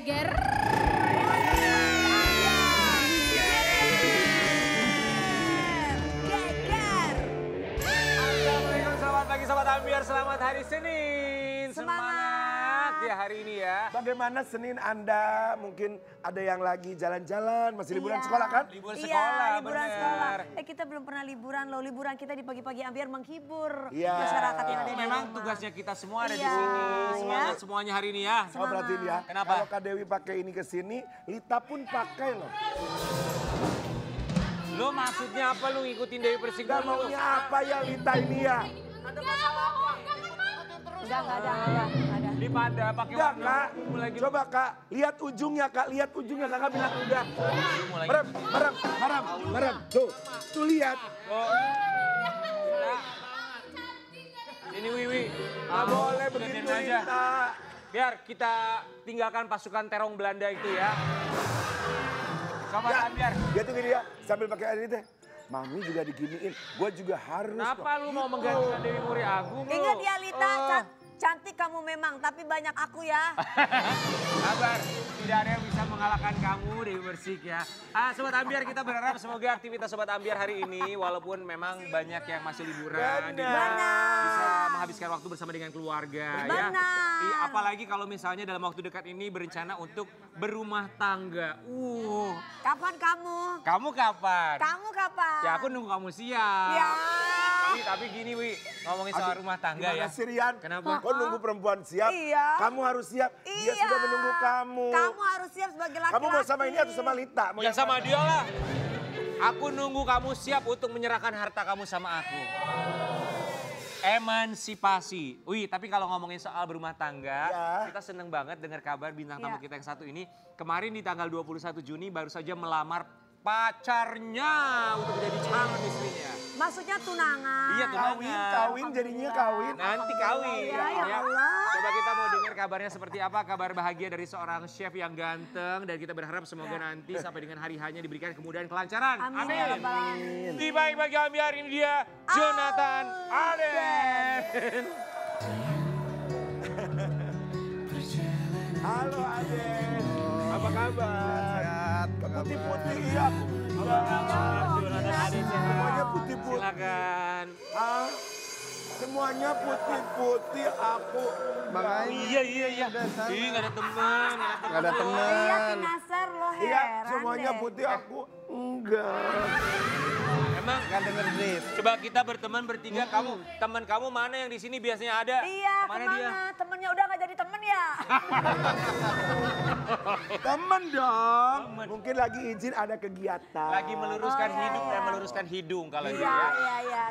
Geger. Assalamualaikum, selamat pagi Sobat Ambiar, selamat hari Senin. Semangat ya hari ini ya. Bagaimana Senin Anda? Mungkin ada yang lagi jalan-jalan, masih liburan sekolah kan? Libur Iya, sekolah, liburan bener. sekolah. Kita belum pernah liburan loh. Liburan kita di pagi-pagi Ambiar menghibur Iya. masyarakat yang ada Itu di memang rumah. tugasnya kita semua ada di Iya, sini. ya. Semangat semuanya hari ini ya. Oh berarti ya. Kenapa? Kalau Kak Dewi pakai ini ke sini, Lita pun pakai loh. Lo maksudnya apa lu ngikutin Dewi Persik Gak dulu? maunya apa ya Lita ini ya? Enggak ada. Di pada pakai Enggak warna Kak, ungu lagi. coba Kak, lihat ujungnya Kak, lihat ujungnya. Kakak bilang udah. Merem. Tuh lihat. Oh. Ini Wiwi. Gak boleh begitu aja. Lita. Biar kita tinggalkan pasukan terong Belanda itu ya. Sobat Ambiar. Dia tuh gini ya, sambil pakai air teh. Mami juga diginiin, gue juga harus. Kenapa lu mau menggantikan Dewi Muri Agung lu? Ingat ya Lita, Oh. cantik kamu memang, tapi banyak aku ya. Sabar, tidak ada yang bisa mengalahkan kamu Dewi Persik ya. Sobat Ambiar, kita berharap semoga aktivitas Sobat Ambiar hari ini walaupun memang banyak yang masih liburan, bisa menghabiskan waktu bersama dengan keluarga ya. Apalagi kalau misalnya dalam waktu dekat ini berencana untuk berumah tangga. Kapan kamu? Kamu kapan? Kamu kapan? Ya aku nunggu kamu siap. Ya. Tapi gini Wi, ngomongin soal rumah tangga ya. Gimana sih Rian? Kenapa? Kau nunggu perempuan siap, Iya. kamu harus siap. Dia sudah menunggu kamu. Kamu harus siap sebagai laki-laki. Kamu mau sama ini atau sama Lita? Mau Ya yang sama mana? dia lah. Aku nunggu kamu siap untuk menyerahkan harta kamu sama aku. Emansipasi. Wih, tapi kalau ngomongin soal berumah tangga, Ya. kita seneng banget dengar kabar bintang tamu Ya. kita yang satu ini. Kemarin di tanggal 21 Juni baru saja melamar pacarnya untuk menjadi calon istrinya. Maksudnya tunangan. Iya, Kawin jadinya kawin. Nanti kawin. Ya Allah. Coba kita mau dengar kabarnya seperti apa, kabar bahagia dari seorang chef yang ganteng. Dan kita berharap semoga nanti sampai dengan hari hanya diberikan kemudahan kelancaran. Amin. Ya Rabbal Alamin. Di Baik-Baik Ambiar ini dia Jonathan Alden. Halo Aden. Apa kabar? Sehat. Putih-putih ya. Jonathan Alden Semuanya putih-putih. Silakan. Ah, semuanya putih-putih aku. Makanya Iya. Ih, nggak ada teman. nggak ada Iya, teman. Nasar lo heran Iya, semuanya deh. putih aku. Enggak. Emang Nggak denger Dave. coba kita berteman bertiga, teman kamu mana yang di sini biasanya ada? Iya, Mana kemana? dia? Temennya udah gak jadi temen ya? Temen dong. Mungkin lagi izin ada kegiatan. Lagi meluruskan Oh, iya, hidup dan iya. meluruskan hidung kalau dia. Iya.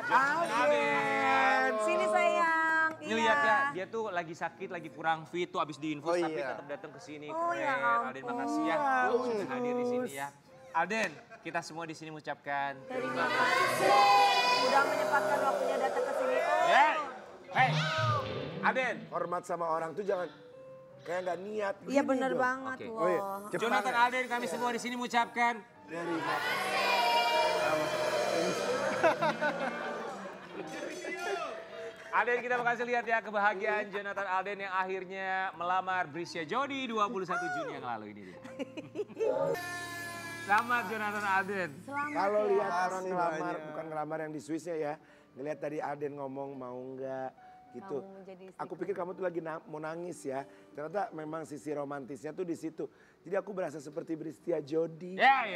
Aden. Sini sayang. Ini lihat ya, dia tuh lagi sakit, lagi kurang fit tuh abis diinfus Oh, tapi iya. tetap datang ke sini. Oh, ya Keren. Alden ampun. makasih ya. Lu sudah hadir di sini ya. Alden, kita semua di sini mengucapkan Terima kasih. Udah menyempatkan waktunya datang ke sini. Hey, Alden. Hormat sama orang tuh jangan kayak nggak niat. Iya Gini bener dong. banget Oke. loh. Oh, iya. Jonathan Alden kami semua di sini mengucapkan Terima Alden, kita makasih lihat ya kebahagiaan Jonathan Alden yang akhirnya melamar Brisya Jody 21 Juni yang lalu ini dia. Selamat Jonathan Alden. Selamat Kalau ya. lihat orang Makasih ngelamar, banyak. bukan ngelamar yang di Swissnya ya. Ngelihat tadi Aden ngomong mau nggak gitu. Kamu menjadi istri. Aku pikir kamu tuh lagi mau nangis ya. Ternyata memang sisi romantisnya tuh di situ. Jadi aku berasa seperti Bristia Jody. Ya.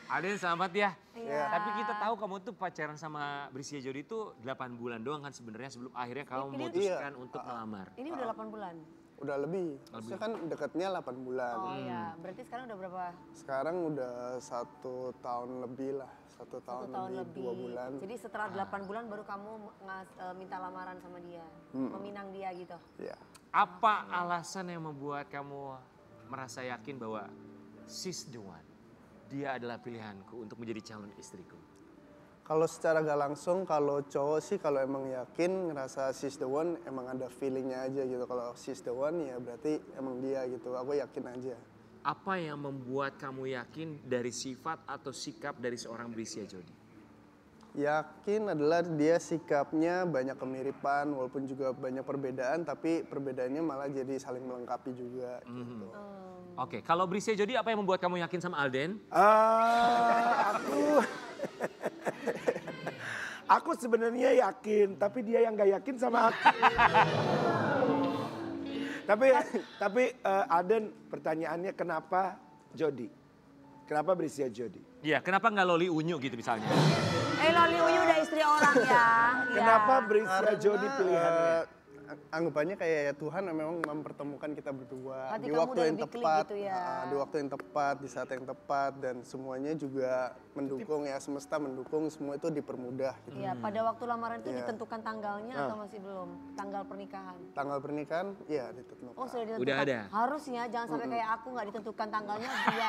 Alden selamat ya. Iya. Tapi kita tahu kamu tuh pacaran sama Brisya Jody itu 8 bulan doang kan sebenarnya sebelum akhirnya kamu Ini- memutuskan untuk melamar. Ini udah 8 bulan. Udah lebih. Maksudnya kan deketnya 8 bulan. Oh iya, berarti sekarang udah berapa? Sekarang udah 1 tahun lebih lah. 1 tahun, 1 tahun lebih, 2 bulan. Jadi setelah 8 bulan baru kamu minta lamaran sama dia. Meminang dia gitu. Ya. Apa alasan yang membuat kamu merasa yakin bahwa she's the one? Dia adalah pilihanku untuk menjadi calon istriku. Kalau secara gak langsung, kalau cowok sih kalau emang yakin ngerasa she's the one, emang ada feelingnya aja gitu. Kalau she's the one ya berarti emang dia gitu. Aku yakin aja. Apa yang membuat kamu yakin dari sifat atau sikap dari seorang Brisya Jody? Yakin adalah dia sikapnya banyak kemiripan, walaupun juga banyak perbedaan, tapi perbedaannya malah jadi saling melengkapi juga. Gitu. Oke, kalau Brisya Jody apa yang membuat kamu yakin sama Alden? Aku sebenarnya yakin, tapi dia yang gak yakin sama aku. tapi Alden, pertanyaannya kenapa Jody? Kenapa Brisya Jody? Iya, kenapa nggak Loli Unyu gitu misalnya? Loli Unyu udah istri orang ya. Kenapa Brisya Jody pilihannya? Anggapannya kayak ya Tuhan memang mempertemukan kita berdua Hati di kamu waktu udah yang lebih klik tepat, gitu ya. di waktu yang tepat, di saat yang tepat, dan semuanya juga mendukung ya, semesta mendukung, semua itu dipermudah. Gitu. Iya, pada waktu lamaran itu Iya. ditentukan tanggalnya atau masih belum? Tanggal pernikahan. Tanggal pernikahan, ya ditentukan. Oh, sudah ditentukan. Udah ada? Harusnya jangan sampai kayak aku nggak ditentukan tanggalnya dia ya.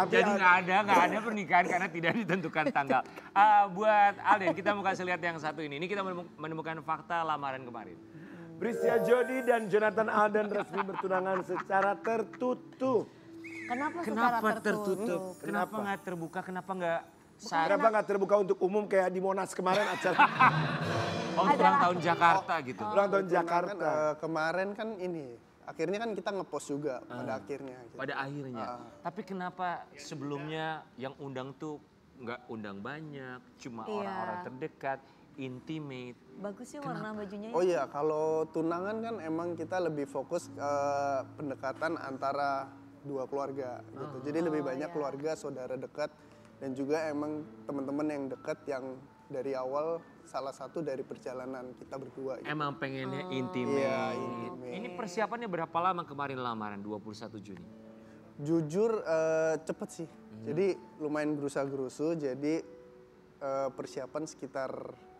Jadi nggak ada pernikahan karena tidak ditentukan tanggal. Buat Alden, kita mau kasih lihat yang satu ini. Ini kita menemukan fakta lamaran kemarin. Brisya Jody dan Jonathan Alden resmi bertunangan secara tertutup. Kenapa tertutup? Kenapa nggak terbuka? Kenapa nggak Kenapa nggak terbuka untuk umum kayak di Monas kemarin acara ulang tahun Jakarta gitu? ulang tahun Tunangan, Jakarta? kemarin kan ini, akhirnya kan kita ngepost juga pada akhirnya. Gitu. Pada akhirnya. Tapi kenapa sebelumnya yang undang tuh nggak undang banyak, cuma Iya. orang-orang terdekat, intimate. Bagus ya warna bajunya. Oh iya, kalau tunangan kan emang kita lebih fokus pendekatan antara dua keluarga gitu. Jadi lebih banyak keluarga, saudara dekat, dan juga emang teman-teman yang dekat yang dari awal salah satu dari perjalanan kita berdua. Gitu. Emang pengennya intimate. Iya, intimate. Ini persiapannya berapa lama kemarin lamaran? 21 Juni. Jujur cepet sih. Jadi lumayan gerusa-gerusu. Jadi persiapan sekitar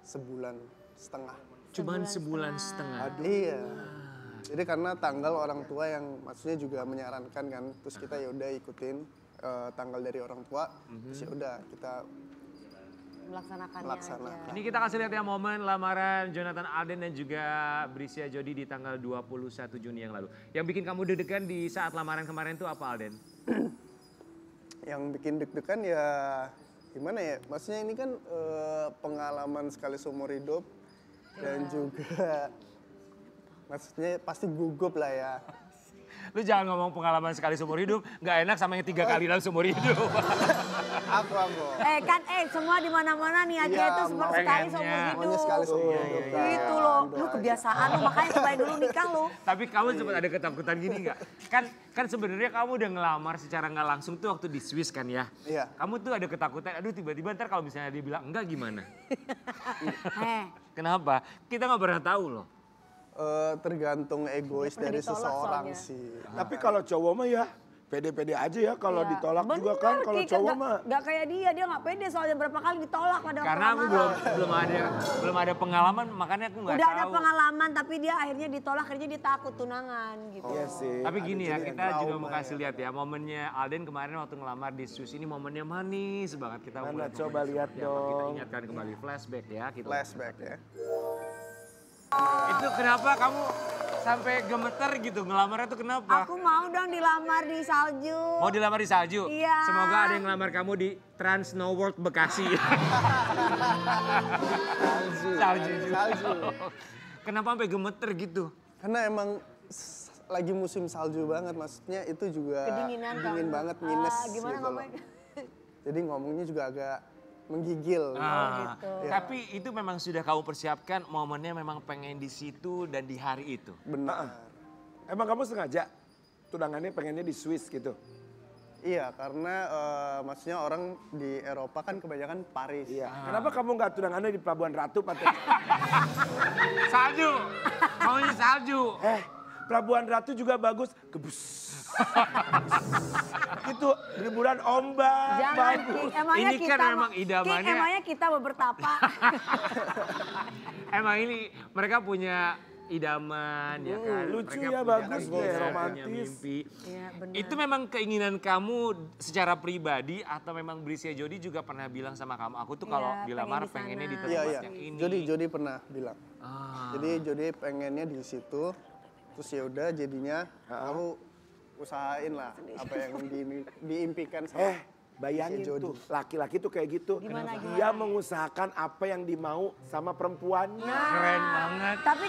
sebulan setengah. Cuman sebulan setengah. Iya. Jadi karena tanggal orang tua yang maksudnya juga menyarankan kan, terus kita ya udah ikutin tanggal dari orang tua, terus ya udah kita Melaksanakannya Melaksanakan. aja. Ini kita kasih lihat ya momen lamaran Jonathan Alden dan juga Brisya Jody di tanggal 21 Juni yang lalu. Yang bikin kamu deg-degan di saat lamaran kemarin tuh apa, Alden? yang bikin deg-degan ya gimana ya, maksudnya ini kan pengalaman sekali seumur hidup dan juga maksudnya pasti gugup lah ya. Lu jangan ngomong pengalaman sekali seumur hidup, nggak enak sama yang 3 kali dalam seumur hidup. Aku. Semua di mana-mana nih aja Iya, itu sekali pengennya. seumur hidup. Maunya sekali seumur hidup. kan. Itu loh, lu kebiasaan lu makanya cobain dulu nikah lu. Tapi kamu sempat ada ketakutan gini nggak? Kan sebenarnya kamu udah ngelamar secara nggak langsung tuh waktu di Swiss kan ya? Iya. Kamu tuh ada ketakutan, aduh tiba-tiba ntar kalau misalnya dia bilang enggak gimana? Kenapa? Kita nggak pernah tahu loh. Tergantung egois Pernah dari ditolak seseorang soalnya. sih. Tapi kalau cowok mah ya pede-pede aja ya, kalau Iya. ditolak juga Bener, kan, kalau Kika, cowok nggak- mah. nggak kayak dia nggak pede soalnya berapa kali ditolak pada Karena aku belum ada pengalaman, makanya aku nggak Udah tahu. ada pengalaman tapi dia akhirnya ditolak, akhirnya dia takut tunangan gitu. Iya sih. Tapi gini ya, Ada kita jadi juga mau kasih lihat ya momennya Alden kemarin waktu ngelamar di Swiss ini momennya manis banget. Kita Mana, mulai coba lihat Kita dong. ingatkan kembali flashback ya. Flashback ya. Itu kenapa kamu sampai gemeter gitu ngelamarnya tuh kenapa? Aku mau dong dilamar di salju. Mau dilamar di salju? Iya. Semoga ada yang ngelamar kamu di Trans Snow World Bekasi. Salju juga. Salju. Kenapa sampai gemeter gitu? Karena emang lagi musim salju banget, maksudnya itu juga Kedinginan kan? dingin banget, minus Gimana gitu loh. ngomongnya? Jadi ngomongnya juga agak menggigil. gitu. Tapi itu memang sudah kamu persiapkan momennya memang pengen di situ dan di hari itu. Benar. Emang kamu sengaja tunangannya pengennya di Swiss gitu? Iya, karena maksudnya orang di Eropa kan kebanyakan Paris. Iya. Kenapa kamu nggak tunangannya di Pelabuhan Ratu, Pantai? Salju! Maunya salju! Pelabuhan Ratu juga bagus. Gebus. Itu liburan ombak. Jangan, bagus. King. Emangnya Ini kan kita memang idamannya- King, emangnya kita mau bertapa. Emang ini mereka punya idaman ya kan. lucu Mereka ya, punya bagus target, deh, punya romantis. mimpi. Iya, benar. Itu memang keinginan kamu secara pribadi atau memang Brisya Jody juga pernah bilang sama kamu, aku tuh kalau Iya, dilamar pengen di pengennya di sana. tempat Iya. yang ini. Jody pernah bilang. Ah. Jadi Jody pengennya di situ. Terus ya udah jadinya aku usahain lah apa yang diimpikan sama. Bayangin Jody. tuh, laki-laki tuh kayak gitu. Gimana, Dia mengusahakan apa yang dimau sama perempuannya. Keren banget. Tapi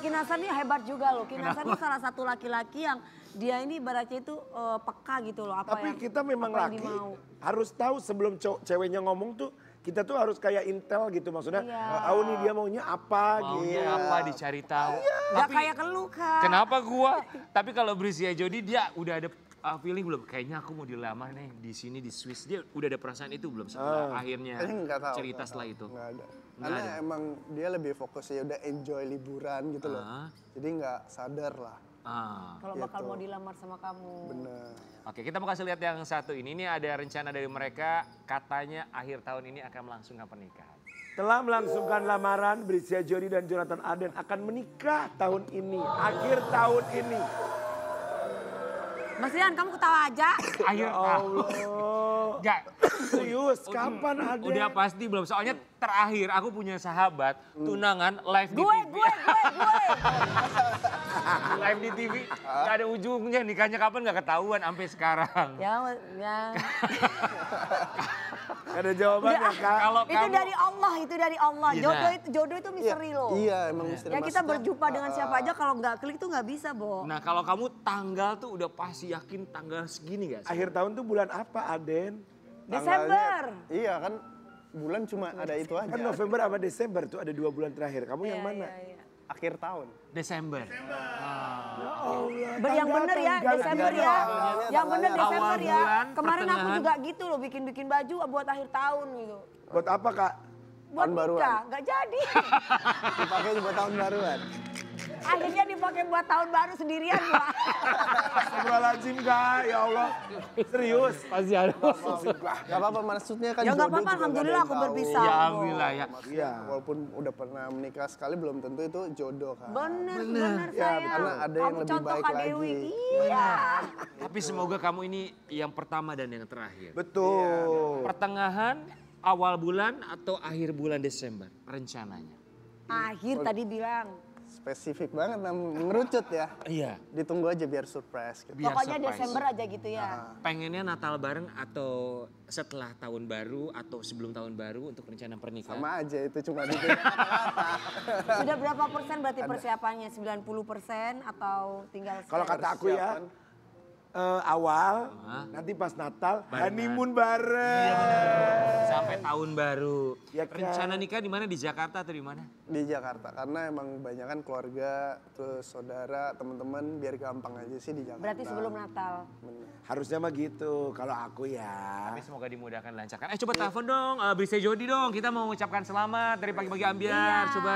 Kinasan ini hebat juga loh. Kinasan ini salah satu laki-laki yang dia ini ibaratnya itu peka gitu loh. Tapi kita memang apa yang laki dimau. harus tahu sebelum ceweknya ngomong tuh kita tuh harus kayak intel gitu maksudnya. Iya. Tahu nih dia maunya apa gitu. Maunya apa dicari tahu. Gak kayak keluh kan. Kenapa gua? Tapi kalau Brisia Jody dia udah ada feeling belum? Kayaknya aku mau dilamar nih di sini di Swiss. Dia udah ada perasaan itu belum setelah akhirnya Kayaknya nggak tahu. cerita nggak setelah tahu. itu? Nggak ada. Nggak Karena ada. emang dia lebih fokus ya udah enjoy liburan gitu loh. Ah. Jadi nggak sadar lah. Kalau bakal Gitu. mau dilamar sama kamu. Bener. Oke, kita mau kasih lihat yang satu ini. Ini ada rencana dari mereka, katanya akhir tahun ini akan melangsungkan pernikahan. Telah melangsungkan lamaran, Brisia Jody dan Jonathan Aden akan menikah tahun ini, akhir tahun ini. Mas Rian, kamu ketawa aja. Akhir tahun. Allah. Enggak, Serius, kapan Aden? udah pasti belum. Soalnya terakhir aku punya sahabat, tunangan live di Gue. TV. Live di TV, gak ada ujungnya. Nikahnya kapan gak ketahuan sampai sekarang. Ya. Gak ada jawabannya Kak. Kalau Itu kamu dari Allah, itu dari Allah. Iya. Jodoh itu misteri loh. Iya emang misteri. Ya kita Maksudnya, berjumpa dengan siapa aja kalau nggak klik tuh nggak bisa, Bo. Nah kalau kamu tanggal tuh udah pasti yakin tanggal segini gak sih? Akhir tahun tuh bulan apa Aden? Desember. Iya kan bulan cuma ada itu aja. Kan November sama Desember tuh ada 2 bulan terakhir. Kamu yang mana? Iya. Akhir tahun. Desember. Yang bener ya, Desember ya. Yang bener tanggalnya Desember awal ya. bulan, Kemarin aku pertengahan. juga gitu loh, bikin baju buat akhir tahun gitu. Buat apa Kak? Buat Tahun baruan. nikah, nggak jadi. Dipakai buat tahun baruan. Akhirnya dipakai buat tahun baru sendirian, Pak. Astagfirullahaladzim Kak, ya Allah. Serius. Pasti ada. Gak apa-apa maksudnya kan Ya nggak jodoh apa-apa, juga alhamdulillah nggak ada aku yang tahu. berpisah. Ya Bo. alhamdulillah ya. Iya. Walaupun udah pernah menikah sekali belum tentu itu jodoh kan. Bener Ya, sayang. karena ada yang Kamu lebih contoh baik Kak lagi. Dewi. Iya. Tapi semoga kamu ini yang pertama dan yang terakhir. Betul. Pertengahan, awal bulan atau akhir bulan Desember rencananya? Akhir tadi bilang. Spesifik banget mengerucut ya. Iya. Ditunggu aja biar surprise gitu. Biar Pokoknya surprise. Desember aja gitu ya. Pengennya Natal bareng atau setelah tahun baru atau sebelum tahun baru untuk rencana pernikahan? Sama aja itu cuma di Sudah berapa persen berarti persiapannya? 90% atau tinggal Kalau sekian? kata aku ya, awal, nanti pas Natal, honeymoon bareng. Sampai tahun baru. Ya kan? Rencana nikah di mana? Di Jakarta atau di mana? di Jakarta karena emang kebanyakan keluarga terus saudara teman-teman biar gampang aja sih di Jakarta. Berarti sebelum Natal. Harusnya mah gitu, kalau aku ya. Tapi semoga dimudahkan lancarkan. Coba telepon dong, Brisia Jody dong. Kita mau mengucapkan selamat dari pagi-pagi Ambiar. Iya. Coba,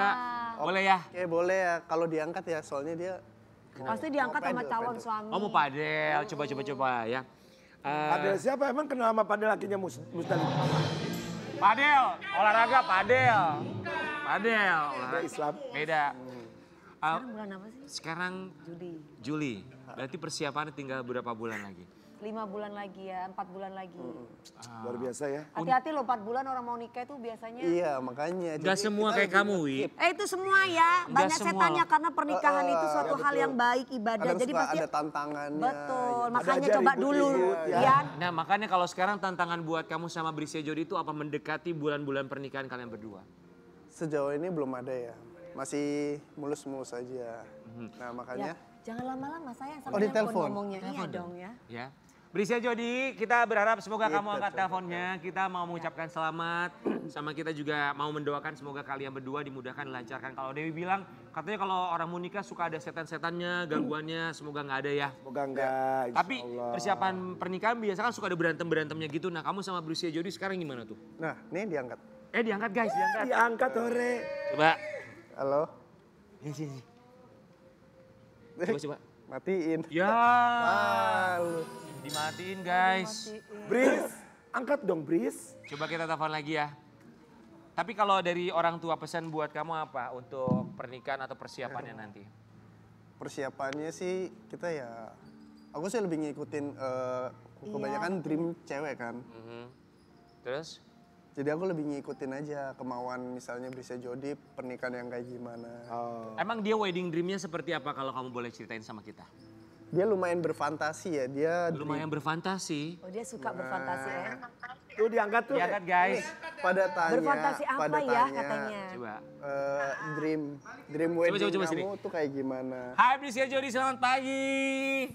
boleh ya? Oke boleh ya kalau diangkat ya soalnya dia Pasti diangkat sama pedel, calon pedel. suami. Oh mau padel, coba ya. Padel siapa? Emang kenal sama padel lakinya Musdalif? Padel, olahraga padel. Padel, Ada olahraga. Islam. Beda. Sekarang bulan apa sih? Sekarang Juli. Juli, berarti persiapannya tinggal berapa bulan lagi? 5 bulan lagi ya, 4 bulan lagi. Luar biasa ya. Hati-hati loh 4 bulan orang mau nikah itu biasanya. Iya makanya. Gak Jadi semua kita kayak lebih kamu, Wi. Itu semua ya, Nggak banyak semua. setannya karena pernikahan itu suatu ya hal betul. yang baik, ibadah. kadang Jadi suka pasti ada tantangannya. betul, gitu. makanya aja coba ribut-ribut, dulu ya. ya. Nah makanya kalau sekarang tantangan buat kamu sama Brisia Jody itu apa mendekati bulan-bulan pernikahan kalian berdua? Sejauh ini belum ada ya. Masih mulus-mulus aja. Nah Ya, makanya jangan lama-lama sayang Oh, di telepon. ngomongnya. Iya dong ya. Ya. Brisia Jody, kita berharap semoga kamu angkat teleponnya. Kita mau mengucapkan selamat. Sama kita juga mau mendoakan semoga kalian berdua dimudahkan, dilancarkan. Kalau Dewi bilang, katanya kalau orang mau nikah suka ada setan-setannya, gangguannya. Semoga nggak ada ya. Semoga enggak, insya Tapi Allah. persiapan pernikahan biasa kan suka ada berantem-berantemnya gitu. Nah kamu sama Brisia Jody sekarang gimana tuh? nah ini diangkat. Diangkat guys, diangkat. Diangkat Hore. Coba. Halo. Sini. Coba. Matiin. Ya, Halo. dimatiin guys. Bris, angkat dong Bris. Coba kita telepon lagi ya. Tapi kalau dari orang tua pesan buat kamu apa untuk pernikahan atau persiapannya nanti? Persiapannya sih kita ya. Aku sih lebih ngikutin kebanyakan dream cewek kan. Terus? Jadi aku lebih ngikutin aja kemauan misalnya Brisia Jody pernikahan yang kayak gimana. Emang dia wedding dreamnya seperti apa kalau kamu boleh ceritain sama kita? Dia lumayan berfantasi ya, dia Lumayan berfantasi. Oh dia suka berfantasi ya. Tuh diangkat tuh. Diangkat guys. pada tanya, Berfantasi apa pada ya tanya, katanya? Coba. dream wedding coba kamu sini. tuh kayak gimana? Hai Brisia Jody, selamat pagi.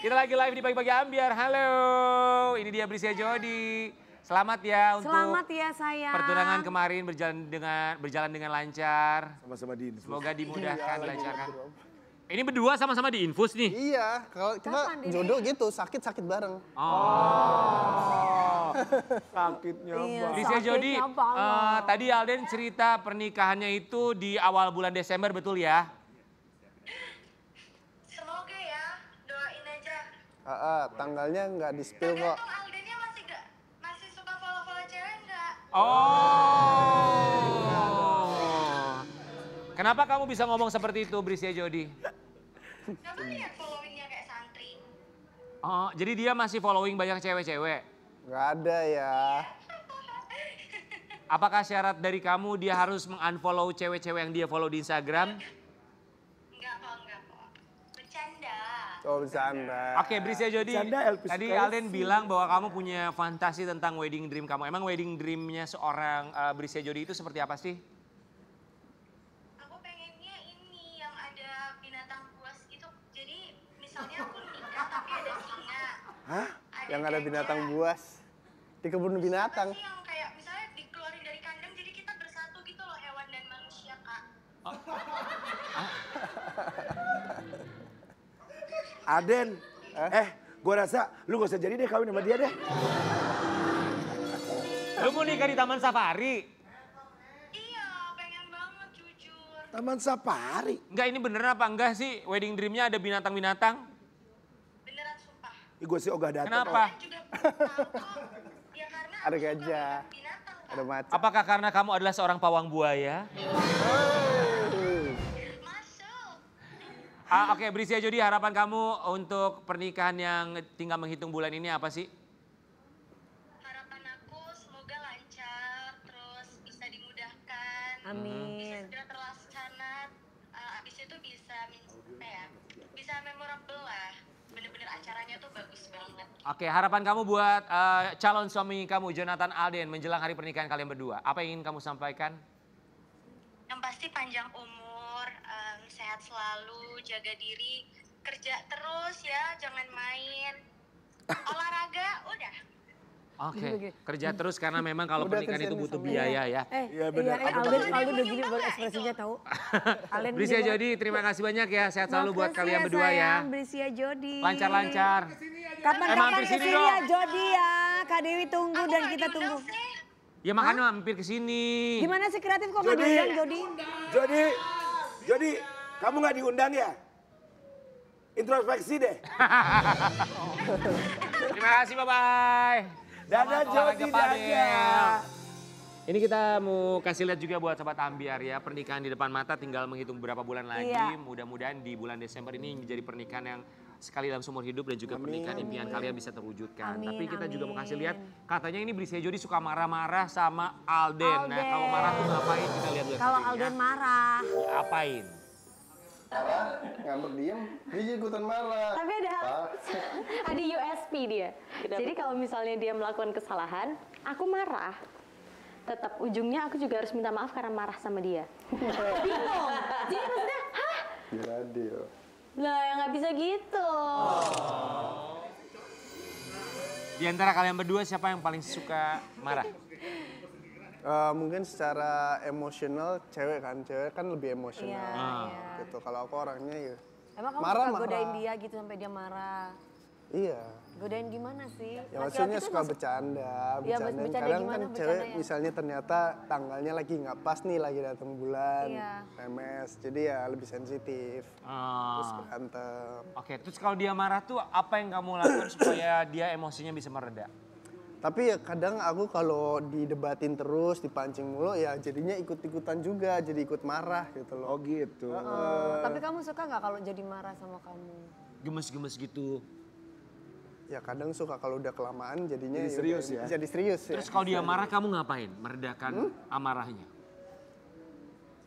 Kita lagi live di Pagi-Pagi Ambiar. Halo, ini dia Brisia Jody. Selamat ya untuk Selamat ya sayang. pertunangan kemarin berjalan dengan lancar. Sama-sama di infus. Semoga dimudahkan, dilancarkan. Ini berdua sama-sama diinfus nih. Iya, kalau kita Kapan, Dede? jodoh gitu, sakit-sakit bareng. Oh. Sakitnya Iya. Bang. Brisia Jody, Sakitnya banget. tadi Alden cerita pernikahannya itu di awal bulan Desember, betul ya? Semoga ya, doain aja. Tanggalnya nggak di-spill kok. Tergantung Aldennya masih suka follow-follow cewek nggak? Oh. Kenapa kamu bisa ngomong seperti itu, Brisia Jody? Coba lihat followingnya kayak santri. Oh, jadi dia masih following banyak cewek-cewek. Nggak ada ya. Apakah syarat dari kamu dia harus mengunfollow cewek-cewek yang dia follow di Instagram? Enggak kok. Bercanda. Oh bercanda. Oke, Brisia Jody. Bercanda, Elvis Tadi Presley. Alden bilang bahwa kamu punya fantasi tentang wedding dream kamu. Emang wedding dreamnya seorang Brisia Jody itu seperti apa sih? Aku pengennya ini yang ada binatang buas gitu. Jadi misalnya aku nikah tapi ada singa. Hah? Yang ada gajah. binatang buas di kebun binatang. Apa sih yang kayak misalnya dikeluarin dari kandang jadi kita bersatu gitu loh hewan dan manusia Kak. Aden. Gua rasa lu gak usah jadi deh kawin sama dia deh. Lu mau nikah di Taman Safari? Iya, pengen banget jujur. Taman Safari. Enggak, ini beneran apa enggak sih wedding dreamnya ada binatang-binatang? Beneran sumpah. Gue sih ogah datang. Kenapa? Juga tahu kok. Ya karena Ada aku suka gajah. banget binatang Kak. Ada macan. Apakah karena kamu adalah seorang pawang buaya? Masuk. Oke, Brisia Jody, harapan kamu untuk pernikahan yang tinggal menghitung bulan ini apa sih? Harapan aku semoga lancar, terus bisa dimudahkan, bisa Amin. segera terlaksana, abis itu bisa apa ya, bisa memorable lah. Bener-bener acaranya tuh bagus banget. Oke, harapan kamu buat calon suami kamu, Jonathan Alden, menjelang hari pernikahan kalian berdua. Apa yang ingin kamu sampaikan? Yang pasti panjang umur, sehat selalu, jaga diri, kerja terus ya, jangan main. Olahraga, udah. Oke, kerja terus karena memang kalau Udah pernikahan itu kerjaan butuh sama biaya ya. Iya, benar. Alden udah gini baru ekspresinya tahu. Alden Brisia gini Jody, terima kasih banyak ya. Sehat selalu buat Makasih kalian berdua ya. sayang, Brisia Jody. Lancar-lancar. Kapan-kapan mampir sini kesini dong. ya Jody ya. Kak Dewi tunggu dan kita tunggu. Ya makanya mampir ke sini. Gimana sih kreatif kok nggak Jody. diundang Jody? Jody, kamu gak diundang ya? Introspeksi deh. Terima kasih, bye-bye. Dadah Selamat olahraga, Jody, Padel. dadah. Ini kita mau kasih lihat juga buat Sobat Ambiar ya. Pernikahan di depan mata tinggal menghitung beberapa bulan lagi. Iya. Mudah-mudahan di bulan Desember ini menjadi pernikahan yang sekali dalam seumur hidup dan juga pernikahan impian kalian bisa terwujudkan. Amin, Tapi kita juga mau kasih amin. lihat, katanya ini Brisia Jody suka marah-marah sama Alden. Nah, kalau marah tuh ngapain? Kita lihat dulu. Kalau videonya. Alden marah. Apain? Ngambek diem, dia ikutan marah. Tapi ada USP dia. Jadi kalau misalnya dia melakukan kesalahan, aku marah. Tetap ujungnya aku juga harus minta maaf karena marah sama dia. Bingung. Jadi maksudnya, hah? Di radio. Lah ya nggak bisa gitu. Di antara kalian berdua siapa yang paling suka marah? Mungkin secara emosional cewek kan lebih emosional. Iya. Gitu. Kalau aku orangnya ya Emang kamu marah, suka marah. godain dia gitu sampai dia marah? iya. Godain gimana sih? Ya maksudnya Laki-laki suka tuh bercanda, Iya, bercanda. bercanda Kadang gimana kan bercanda cewek ya? misalnya ternyata tanggalnya lagi nggak pas nih, lagi datang bulan, Iya. PMS, jadi ya lebih sensitif, terus Ah. berantem. Oke, terus kalau dia marah tuh apa yang kamu lakukan supaya dia emosinya bisa mereda? Tapi ya kadang aku kalau didebatin terus, dipancing mulu ya jadinya ikut-ikutan juga, jadi ikut marah gitu Oh loh. gitu. Tapi kamu suka nggak kalau jadi marah sama kamu? Gemes-gemes gitu. Ya kadang suka kalau udah kelamaan jadinya Jadi serius udah- ya? Jadi serius ya. Terus kalau dia marah kamu ngapain? Meredakan amarahnya?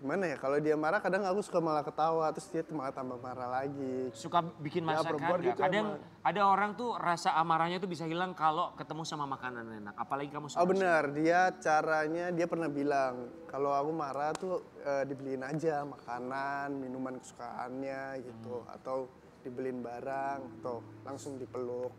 gimana ya, kalau dia marah kadang aku suka malah ketawa, terus dia malah tambah marah lagi. Suka bikin masakan perempuan nggak? gitu Kadang emang. ada orang tuh rasa amarahnya tuh bisa hilang kalau ketemu sama makanan enak. Apalagi kamu Oh benar, dia caranya, dia pernah bilang kalau aku marah tuh dibeliin aja makanan, minuman kesukaannya gitu, atau dibeliin barang, atau langsung dipeluk.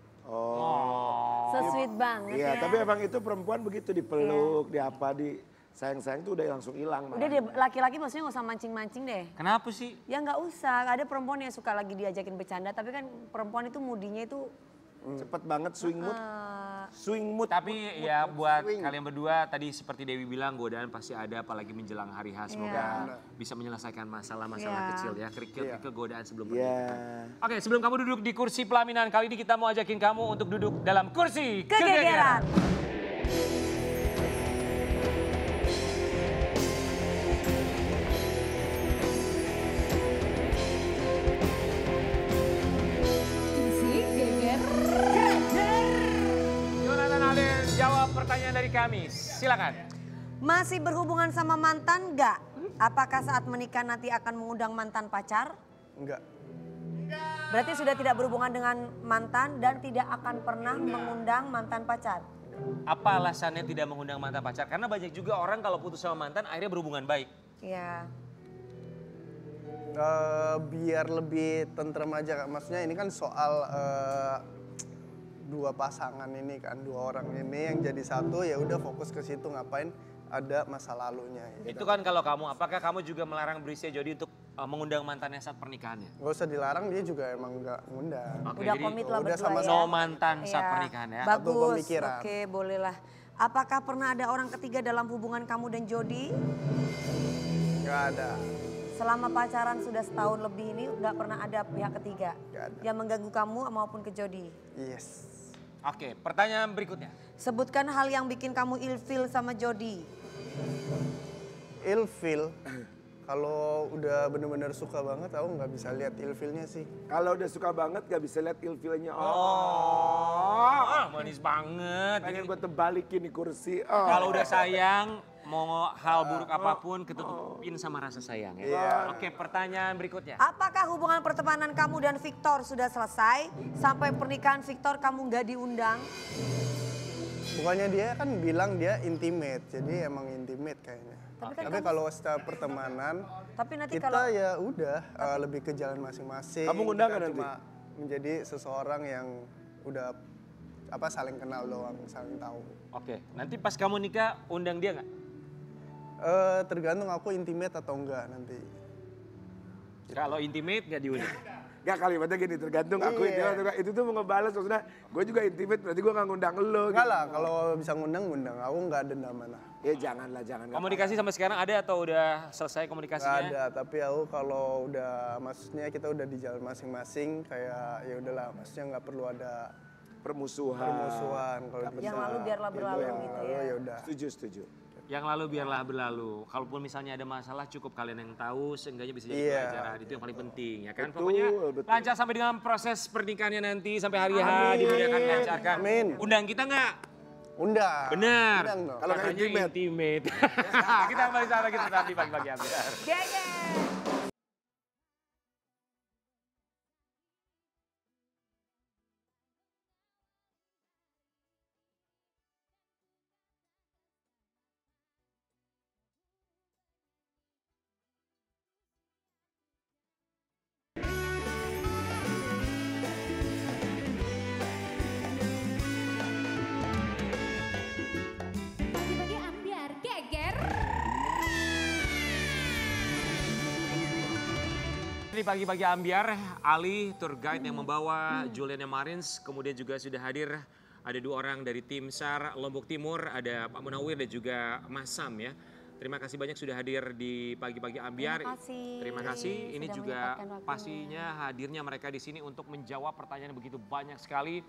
So sweet banget Iya, ya. tapi emang itu perempuan begitu dipeluk, di sayang-sayang tuh udah langsung hilang. Udah deh, laki-laki maksudnya gak usah mancing-mancing deh. Kenapa sih? Ya nggak usah, ada perempuan yang suka lagi diajakin bercanda, tapi kan perempuan itu moodinya itu Cepet banget swing mood. eh, Swing mood. Tapi ya buat kalian berdua tadi seperti Dewi bilang godaan pasti ada apalagi menjelang hari H. Semoga bisa menyelesaikan masalah-masalah Iya. kecil ya, kerikil godaan sebelum Iya. pernikahan. Oke, sebelum kamu duduk di kursi pelaminan kali ini kita mau ajakin kamu untuk duduk dalam kursi kegegeran. Jonathan Alin jawab pertanyaan dari kami. Silakan. Masih berhubungan sama mantan nggak? Apakah saat menikah nanti akan mengundang mantan pacar? Enggak. Berarti sudah tidak berhubungan dengan mantan dan tidak akan pernah mengundang mantan pacar. Apa alasannya tidak mengundang mantan pacar? Karena banyak juga orang kalau putus sama mantan akhirnya berhubungan baik. Iya. Biar lebih tentrem aja Kak. Maksudnya ini kan soal dua pasangan ini kan, dua orang ini yang jadi satu, ya udah fokus ke situ, ngapain ada masa lalunya gitu. Itu kan kalau kamu, apakah kamu juga melarang Brisia Jody untuk mengundang mantannya saat pernikahannya? Gak usah dilarang, dia juga emang nggak ngundang. Oke, Udah jadi komit lah udah berdua sama ya. no mantan saat Iya. pernikahan ya. Satu Bagus, pemikiran. oke bolehlah. Apakah pernah ada orang ketiga dalam hubungan kamu dan Jody? Nggak ada. Selama pacaran sudah setahun lebih ini nggak pernah ada pihak ketiga Nggak ada. yang mengganggu kamu maupun ke Jody. Yes. Oke, pertanyaan berikutnya. Sebutkan hal yang bikin kamu ilfil sama Jody. Ilfil, kalau udah bener-bener suka banget, aku nggak bisa lihat ilfilnya sih. Kalau udah suka banget gak bisa lihat ilfilnya. Manis banget. Pengen gue tebalikin di kursi. Kalau udah sayang, mau hal buruk apapun ketutupin sama rasa sayang ya. Iya. Oke, pertanyaan berikutnya. Apakah hubungan pertemanan kamu dan Victor sudah selesai? Sampai pernikahan Victor kamu nggak diundang? Bukannya dia kan bilang dia intimate, jadi emang intimate kayaknya. Tapi kan Tapi kalau secara pertemanan, Tapi nanti kita kalau ya udah lebih ke jalan masing-masing. Kamu ngundang Kita nggak nanti? cuma menjadi seseorang yang udah saling kenal doang, saling tahu. Oke, nanti pas kamu nikah undang dia nggak? Tergantung aku intimate atau enggak nanti. Kalau intimate nggak diundang. Gak kalimatnya gini, tergantung aku Iya. intimate. Itu tuh mau ngebales maksudnya, gue juga intimate berarti gue gak ngundang lo. Enggak lah, kalau bisa ngundang, aku nggak dendaman lah. Ya janganlah, jangan. Komunikasi sampai sekarang ada atau udah selesai Nggak komunikasinya? ada, tapi aku kalau udah, maksudnya kita udah di jalan masing-masing, kayak ya udahlah, maksudnya nggak perlu ada permusuhan kalau bisa. yang lalu biarlah berlalu yang gitu lalu ya. ya udah. Setuju. Yang lalu biarlah berlalu. Kalaupun misalnya ada masalah cukup kalian yang tahu, seenggaknya bisa jadi Iya. pelajaran. Itu yang paling penting ya kan. Betul, Pokoknya betul. lancar sampai dengan proses pernikahannya nanti sampai hari H dimudahkan lancarkan. Amin. Undang kita nggak? Undang. Benar. Undang dong. Kalau nggak Katanya intimate. kita kembali saat lagi tetap di pagi-pagi Ambiar. Geger. Pagi-pagi ambiar geger. Di pagi-pagi Ambiar, Ali tour guide yang membawa Juliana Marins, kemudian juga sudah hadir ada 2 orang dari tim SAR Lombok Timur, ada Pak Munawir dan juga Mas Sam ya. Terima kasih banyak sudah hadir di pagi-pagi Ambiar. Terima kasih. Terima kasih. Ini Sudah juga menyempatkan waktunya. pastinya hadirnya mereka di sini untuk menjawab pertanyaan yang begitu banyak sekali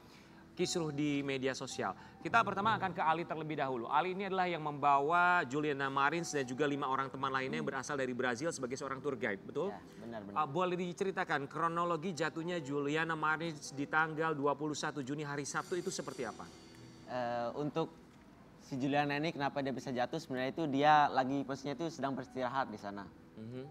kisruh di media sosial. Kita pertama akan ke Ali terlebih dahulu. Ali ini adalah yang membawa Juliana Marins dan juga 5 orang teman lainnya yang berasal dari Brazil sebagai seorang tour guide, betul? Ya, benar-benar. Boleh diceritakan kronologi jatuhnya Juliana Marins di tanggal 21 Juni hari Sabtu itu seperti apa? Untuk si Juliana ini kenapa dia bisa jatuh sebenarnya itu dia lagi posisinya itu sedang beristirahat di sana.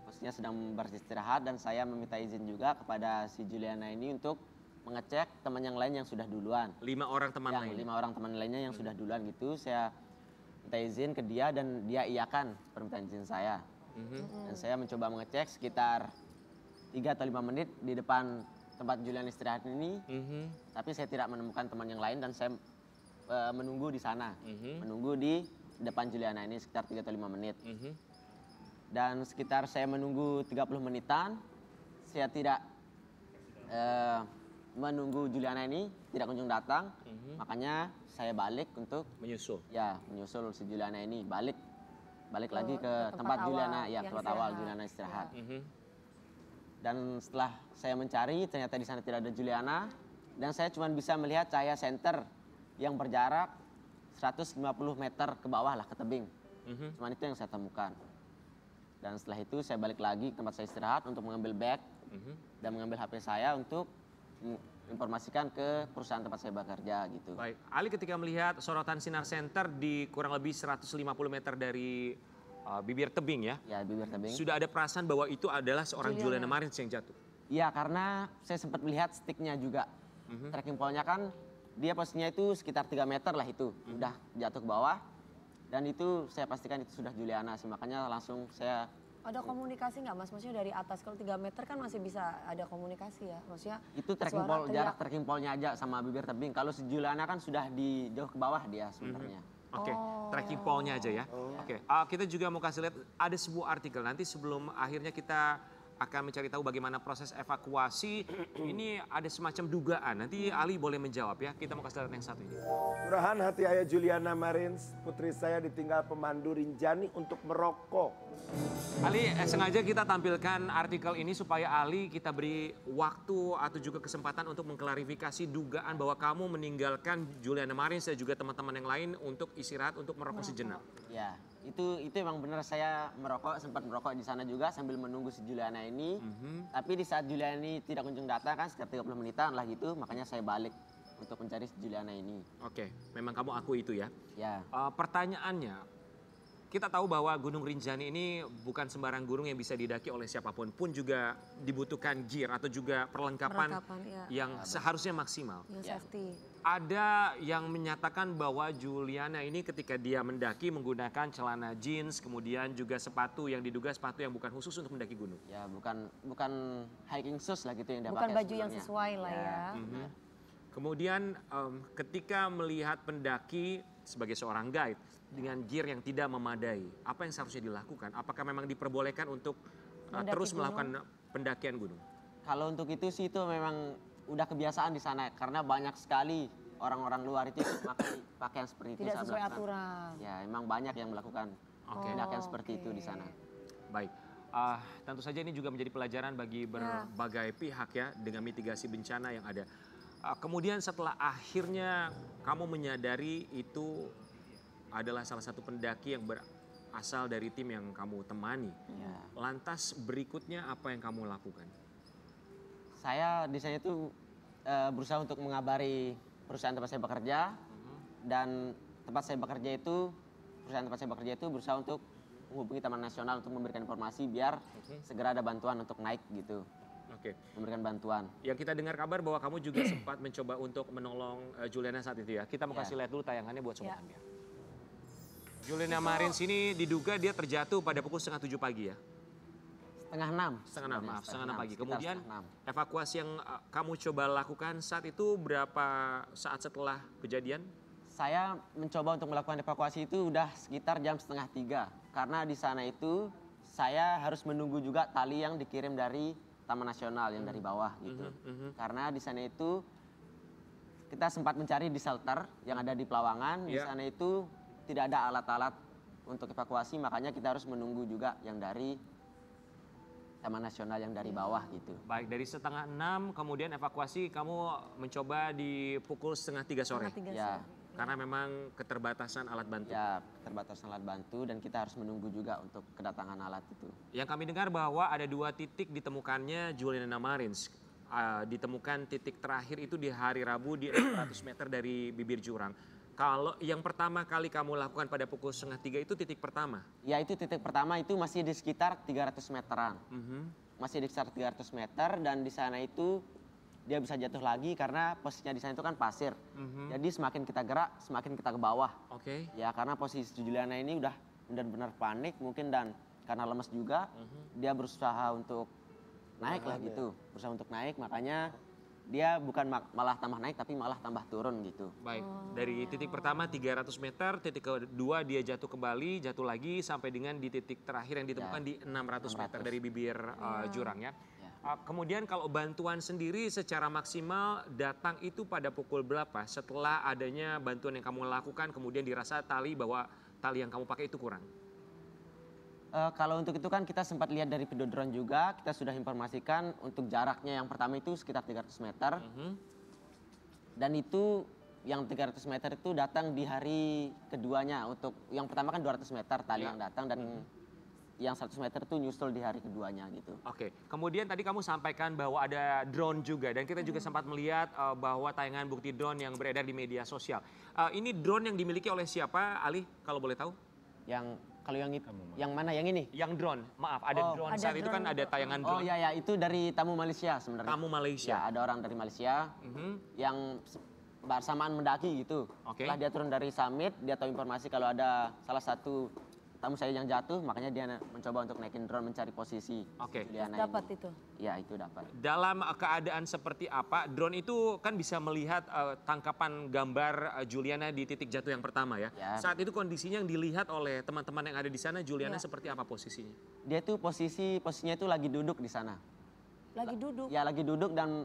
Posisinya sedang beristirahat dan saya meminta izin juga kepada si Juliana ini untuk mengecek teman yang lain yang sudah duluan. 5 orang teman lain. 5 orang teman lainnya yang sudah duluan gitu. Saya minta izin ke dia dan dia iakan permintaan izin saya. Dan saya mencoba mengecek sekitar 3 atau 5 menit di depan tempat Juliana istirahat ini. Tapi saya tidak menemukan teman yang lain dan saya menunggu di sana. Menunggu di depan Juliana ini sekitar 3 atau 5 menit. Dan sekitar saya menunggu 30 menitan, saya tidak menunggu Juliana ini, tidak kunjung datang. Makanya saya balik untuk Menyusul. ya menyusul si Juliana ini balik lagi ke tempat tempat awal Juliana, ya yang tempat awal istirahat. Juliana istirahat. Dan setelah saya mencari ternyata di sana tidak ada Juliana dan saya cuma bisa melihat cahaya senter yang berjarak 150 meter ke bawah lah ke tebing. Cuman itu yang saya temukan. Dan setelah itu saya balik lagi ke tempat saya istirahat untuk mengambil bag dan mengambil HP saya untuk informasikan ke perusahaan tempat saya bekerja gitu. Baik, Ali ketika melihat sorotan sinar senter di kurang lebih 150 meter dari bibir tebing ya, Ya bibir tebing. sudah ada perasaan bahwa itu adalah seorang Juliana Marins yang jatuh. Iya karena saya sempat melihat sticknya juga. Trekking pole-nya kan dia posisinya itu sekitar 3 meter lah itu. Udah jatuh ke bawah. Dan itu saya pastikan itu sudah Juliana sih. Makanya langsung saya Ada komunikasi nggak Mas? Maksudnya dari atas, kalau 3 meter kan masih bisa ada komunikasi ya? Maksudnya itu trekking pole, jarak trekking pole-nya aja sama bibir tebing. Kalau si Juliana kan sudah di jauh ke bawah dia sebenarnya. Oke, tracking pole-nya aja ya. Oke, kita juga mau kasih lihat ada sebuah artikel. Nanti sebelum akhirnya kita akan mencari tahu bagaimana proses evakuasi. Ini ada semacam dugaan. Nanti Ali boleh menjawab ya. Kita mau kasih lihat yang satu ini. Curahan hati ayah Juliana Marins, putri saya ditinggal pemandu Rinjani untuk merokok. Ali, sengaja kita tampilkan artikel ini supaya Ali kita beri waktu atau juga kesempatan untuk mengklarifikasi dugaan bahwa kamu meninggalkan Juliana Marins dan juga teman-teman yang lain untuk istirahat, untuk merokok sejenak. Ya, itu emang benar saya merokok, sempat merokok di sana juga sambil menunggu si Juliana ini. Tapi di saat Juliana ini tidak kunjung datang kan sekitar 30 menitan lah gitu, makanya saya balik untuk mencari si Juliana ini. Oke, memang kamu akui itu ya. Ya. Pertanyaannya, kita tahu bahwa Gunung Rinjani ini bukan sembarang gunung yang bisa didaki oleh siapapun, pun juga dibutuhkan gear atau juga perlengkapan ya. yang seharusnya maksimal. Yang safety. Ada yang menyatakan bahwa Juliana ini ketika dia mendaki menggunakan celana jeans, kemudian juga sepatu yang diduga sepatu yang bukan khusus untuk mendaki gunung. Ya, bukan hiking shoes lah gitu yang dia Bukan pakai baju yang sebenarnya. sesuai lah ya. Kemudian ketika melihat pendaki sebagai seorang guide dengan gear yang tidak memadai, apa yang seharusnya dilakukan? Apakah memang diperbolehkan untuk terus melakukan pendakian gunung? Kalau untuk itu sih itu memang udah kebiasaan di sana karena banyak sekali orang-orang luar itu pakai pakaian seperti itu. Tidak saat sesuai melakukan. aturan. Ya, emang banyak yang melakukan pendakian seperti itu di sana. Baik, tentu saja ini juga menjadi pelajaran bagi berbagai pihak ya dengan mitigasi bencana yang ada. Kemudian setelah akhirnya kamu menyadari itu adalah salah satu pendaki yang berasal dari tim yang kamu temani. Ya. Lantas berikutnya apa yang kamu lakukan? Saya di sana itu berusaha untuk mengabari perusahaan tempat saya bekerja dan perusahaan tempat saya bekerja itu berusaha untuk menghubungi Taman Nasional untuk memberikan informasi biar segera ada bantuan untuk naik gitu. Oke. Memberikan bantuan. Yang kita dengar kabar bahwa kamu juga sempat mencoba untuk menolong Juliana saat itu ya. Kita mau kasih lihat dulu tayangannya buat Sobat Ambiar. Juliana Marins ini diduga dia terjatuh pada pukul 5:30 pagi ya. Setengah enam Setengah enam pagi. sekitar Kemudian setengah enam. evakuasi yang kamu coba lakukan saat itu berapa saat setelah kejadian? Saya mencoba untuk melakukan evakuasi itu udah sekitar jam 2:30 karena di sana itu saya harus menunggu juga tali yang dikirim dari Taman Nasional yang dari bawah gitu. Karena di sana itu kita sempat mencari di shelter yang ada di Pelawangan. Di sana itu tidak ada alat-alat untuk evakuasi, makanya kita harus menunggu juga yang dari Taman Nasional yang dari bawah gitu. Baik, dari 5:30 kemudian evakuasi kamu mencoba di pukul 2:30 sore. Ya. Karena memang keterbatasan alat bantu. Ya, keterbatasan alat bantu dan kita harus menunggu juga untuk kedatangan alat itu. Yang kami dengar bahwa ada 2 titik ditemukannya Juliana Marins. Ditemukan titik terakhir itu di hari Rabu di 600 meter dari bibir jurang. Kalau yang pertama kali kamu lakukan pada pukul 2:30 itu titik pertama? Ya itu titik pertama itu masih di sekitar 300 meteran. Masih di sekitar 300 meter dan di sana itu dia bisa jatuh lagi karena posisinya di sana itu kan pasir. Jadi semakin kita gerak, semakin kita ke bawah. Oke. Ya karena posisi Juliana ini udah benar-benar panik mungkin dan karena lemes juga, dia berusaha untuk naik lah gitu. Berusaha untuk naik, makanya dia bukan malah tambah naik tapi malah tambah turun gitu. Baik, dari titik pertama 300 meter, titik kedua dia jatuh kembali, jatuh lagi sampai dengan di titik terakhir yang ditemukan di 600 meter dari bibir jurang ya. Kemudian kalau bantuan sendiri secara maksimal datang itu pada pukul berapa setelah adanya bantuan yang kamu lakukan kemudian dirasa tali yang kamu pakai itu kurang? Kalau untuk itu kan kita sempat lihat dari video drone juga, kita sudah informasikan untuk jaraknya yang pertama itu sekitar 300 meter. Dan itu yang 300 meter itu datang di hari keduanya. Untuk yang pertama kan 200 meter tali yang datang dan yang 100 meter itu nyusul di hari keduanya gitu. Oke, kemudian tadi kamu sampaikan bahwa ada drone juga dan kita juga sempat melihat bahwa tayangan bukti drone yang beredar di media sosial. Ini drone yang dimiliki oleh siapa, Ali, kalau boleh tahu? Kalau yang itu, yang mana yang ini? Yang drone, maaf ada drone saat itu kan ada tayangan drone. Oh iya ya, itu dari tamu Malaysia sebenarnya. Tamu Malaysia. Ya, ada orang dari Malaysia yang bersamaan mendaki gitu. Setelah dia turun dari summit, dia tahu informasi kalau ada salah satu tamu saya yang jatuh, makanya dia mencoba untuk naikin drone mencari posisi. Dapat itu? Ya itu dapat. Dalam keadaan seperti apa, drone itu kan bisa melihat tangkapan gambar Juliana di titik jatuh yang pertama ya. Saat itu kondisinya yang dilihat oleh teman-teman yang ada di sana, Juliana seperti apa posisinya? Dia tuh posisinya itu lagi duduk di sana. Lagi duduk? Ya lagi duduk dan